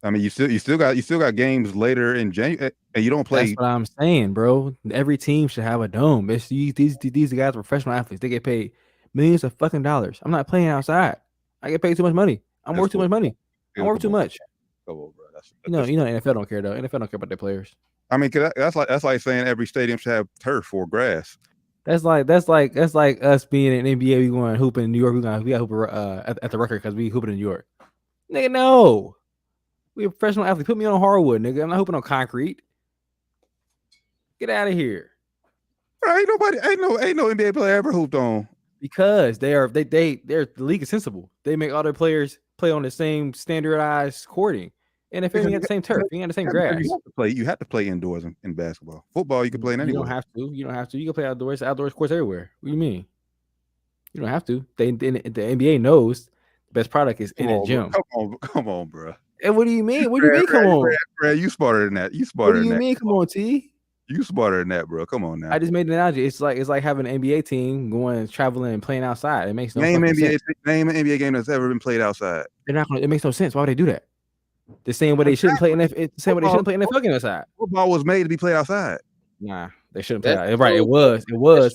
I mean, you still got games later in January, and you don't play. That's what I'm saying, bro. Every team should have a dome. These guys are professional athletes. They get paid millions of fucking dollars. I'm not playing outside. I get paid too much money. I'm worth too much money. I'm worth too much. Come on, bro. NFL don't care though. NFL don't care about their players. I mean, that's like saying every stadium should have turf or grass. That's like us being in NBA. We going hooping in New York. We got hoop at the record because we hooping in New York. Nigga, no. We a professional athlete. Put me on hardwood, nigga. I'm not hooping on concrete. Get out of here. Ain't no NBA player ever hooped on. Because they're the league is sensible. They make all their players play on the same standardized courting. And if you got the same turf, you got the same grass. You have to play indoors in basketball. Football, you can play in anywhere. You don't have to. You can play outdoors. Outdoors courts everywhere. What do you mean? You don't have to. The NBA knows the best product is in a gym. Come on, bro. And what do you mean? What do you mean? Come on, Brad, you smarter than that. What do you mean? Come on, T. You smarter than that, bro. Come on now. I just made an analogy. It's like having an NBA team going traveling and playing outside. It makes no name an NBA game that's ever been played outside. They're not going. It makes no sense. Why would they do that? The same way they shouldn't play the same way they shouldn't play NFL game outside. Football was made to be played outside. Nah, they shouldn't play out. Right, it was.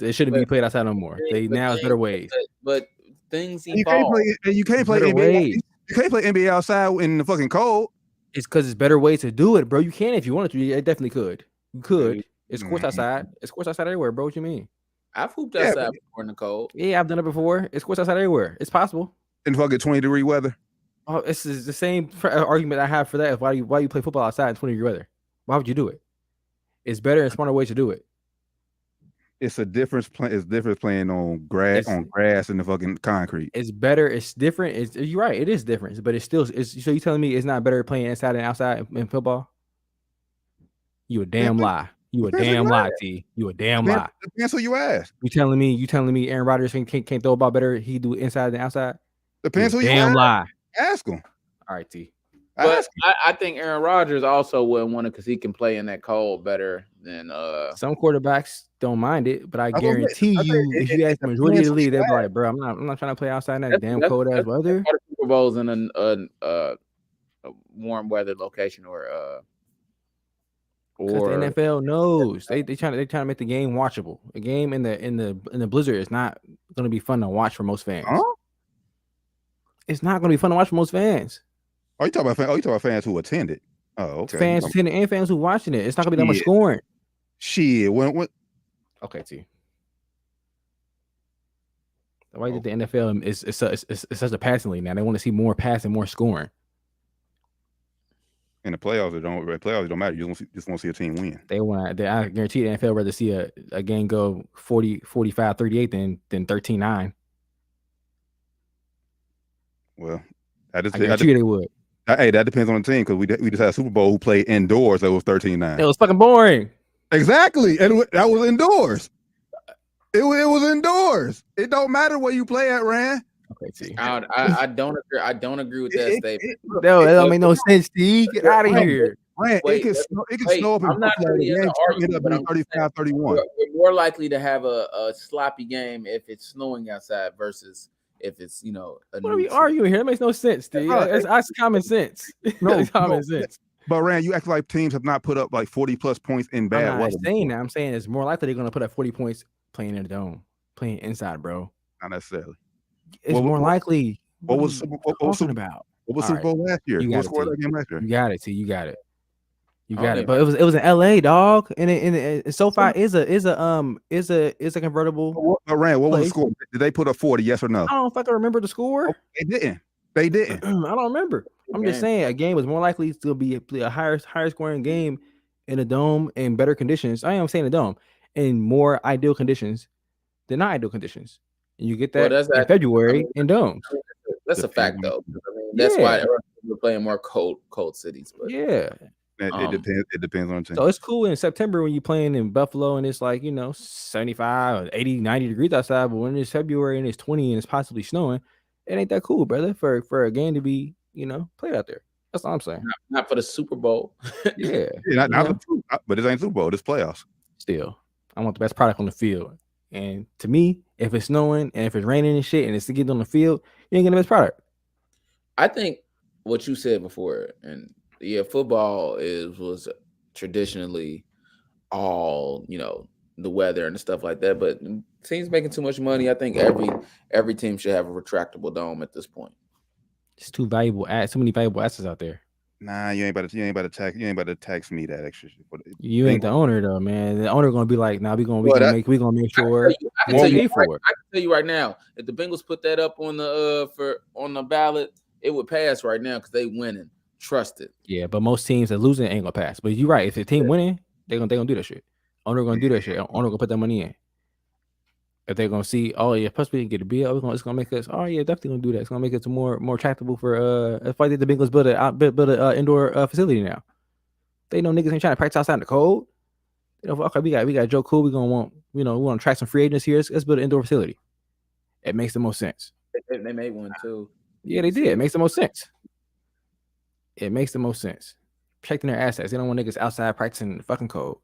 It shouldn't be played outside no more. Now it's better ways. But things evolve. You can't play NBA. You can't play NBA outside in the fucking cold. It's because it's better ways to do it, bro. You can if you wanted to. You definitely could. You could. It's courts outside. It's courts outside everywhere, bro. What you mean? I've hooped outside before in the cold. Yeah, I've done it before. It's courts outside everywhere. It's possible. In fucking 20-degree weather. Oh, this is the same argument I have for that. Why you play football outside in 20-degree weather? Why would you do it? It's better and smarter ways to do it. It's a difference. It's different playing on grass and the fucking concrete. It's better. It's different. You're right. It is different, but it's still. So you telling me it's not better playing inside and outside in football? You a damn lie. You a damn lie, T. You a damn lie. Depends who you ask. You telling me Aaron Rodgers can't throw a ball better? He do inside and outside. Depends who you ask. Damn lie. Ask him. All right, T. But I think Aaron Rodgers also wouldn't want it because he can play in that cold better than some quarterbacks don't mind it, but I guarantee you, if you ask the majority of the league, they'll be like, bro, I'm not trying to play outside in that damn cold ass weather. Super Bowls in a warm weather location or the NFL knows they trying to make the game watchable. A game in the blizzard is not going to be fun to watch for most fans. Huh? It's not going to be fun to watch for most fans. Oh, you talking about fans who attended? Oh, okay. Fans attending and fans who watching it. It's not going to be that much scoring. Shit. When? Okay, T. Why did the NFL is such a passing league now? They want to see more passing, more scoring. In the playoffs, it don't matter. You just want to see a team win. I guarantee the NFL rather see a game go 40, 45, 38 than 13-9. Well, I guarantee you they would. Hey, that depends on the team because we just had a Super Bowl who played indoors that was 13-9. It was fucking boring. Exactly, and that was indoors. It was indoors. It don't matter where you play at, Rand. Okay, T. I don't agree. I don't agree with that statement. No, that don't make no sense, T. Get out of here. Rand, it can snow up in the game. 35-31. We're more likely to have a sloppy game if it's snowing outside versus if it's what are we arguing here? That makes no sense, Steve. That's common sense. No, common sense. But Rand, you act like teams have not put up like 40+ points in bad weather. I'm saying that. I'm saying it's more likely they're going to put up 40 points playing in the dome, playing inside, bro. Not necessarily. It's more likely. What was Super Bowl last year? What scored that game last year? You got it, T. You got it. You got it. But it was in LA, dog. And SoFi is a convertible. But Rand, what was the score? Did they put up 40? Yes or no? I don't fucking remember the score. Oh, they didn't. I don't remember. I'm just saying a game was more likely to be a higher scoring game in a dome in better conditions. I am saying a dome in more ideal conditions than not ideal conditions. And you get that in February in domes. That's a fact, though. That's why we're playing more cold cities. But yeah. It depends on the team. So it's cool in September when you're playing in Buffalo and it's like 75 or 80 90 degrees outside, but when it's February and it's 20 and it's possibly snowing, it ain't that cool, brother, for a game to be played out there. That's all I'm saying. Not for the Super Bowl. Yeah. But it ain't Super Bowl, it's playoffs. Still, I want the best product on the field. And to me, if it's snowing and if it's raining and shit and it's getting on the field, you ain't getting the best product. I think what you said before, and football was traditionally all the weather and stuff like that. But teams making too much money. I think every team should have a retractable dome at this point. It's too many valuable assets out there. Nah, you ain't about to tax me that extra shit. You ain't the owner though, man. The owner gonna be like, nah, we gonna make sure. I can tell you right now, if the Bengals put that up on the ballot it would pass right now because they winning. Trust it. Yeah, but most teams that losing ain't gonna pass. But you're right. If the team winning, they're gonna do that shit. Owner gonna do that shit. Owner gonna put that money in. If they're gonna see, oh yeah, plus we can get a bill, it's gonna make us. Oh yeah, definitely gonna do that. It's gonna make it more attractable for. If I did the Bengals build a indoor facility now, they know niggas ain't trying to practice outside in the cold. You know, okay, we got Joe Cool. We want to track some free agents here. Let's build an indoor facility. It makes the most sense. They made one too. Yeah, they did. It makes the most sense. It makes the most sense. Protecting their assets. They don't want niggas outside practicing in the fucking cold.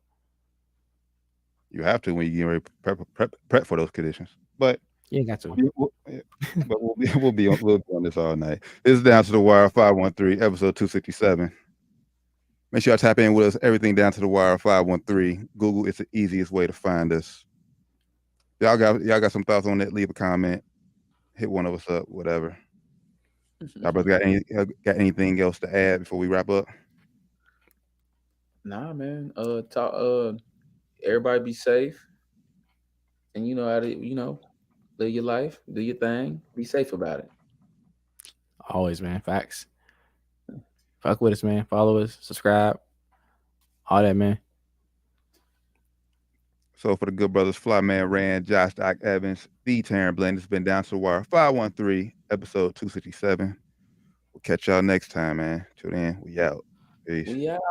You have to when you get ready to prep for those conditions. But you ain't got to. We'll be on this all night. This is Down to the Wire 513, episode 267. Make sure y'all tap in with us. Everything Down to the Wire 513. Google, it's the easiest way to find us. Y'all got some thoughts on that? Leave a comment. Hit one of us up. Whatever. Y'all brothers got anything else to add before we wrap up? Nah, man. Everybody be safe, and you know how to live your life, do your thing, be safe about it. Always, man. Facts. Fuck with us, man. Follow us, subscribe, all that, man. So for the good brothers, Flyman Rand, Josh Doc Evans, the Taryn Blend, it's been Down to the Wire 513, episode 267. We'll catch y'all next time, man. Till then, we out. Peace. We out.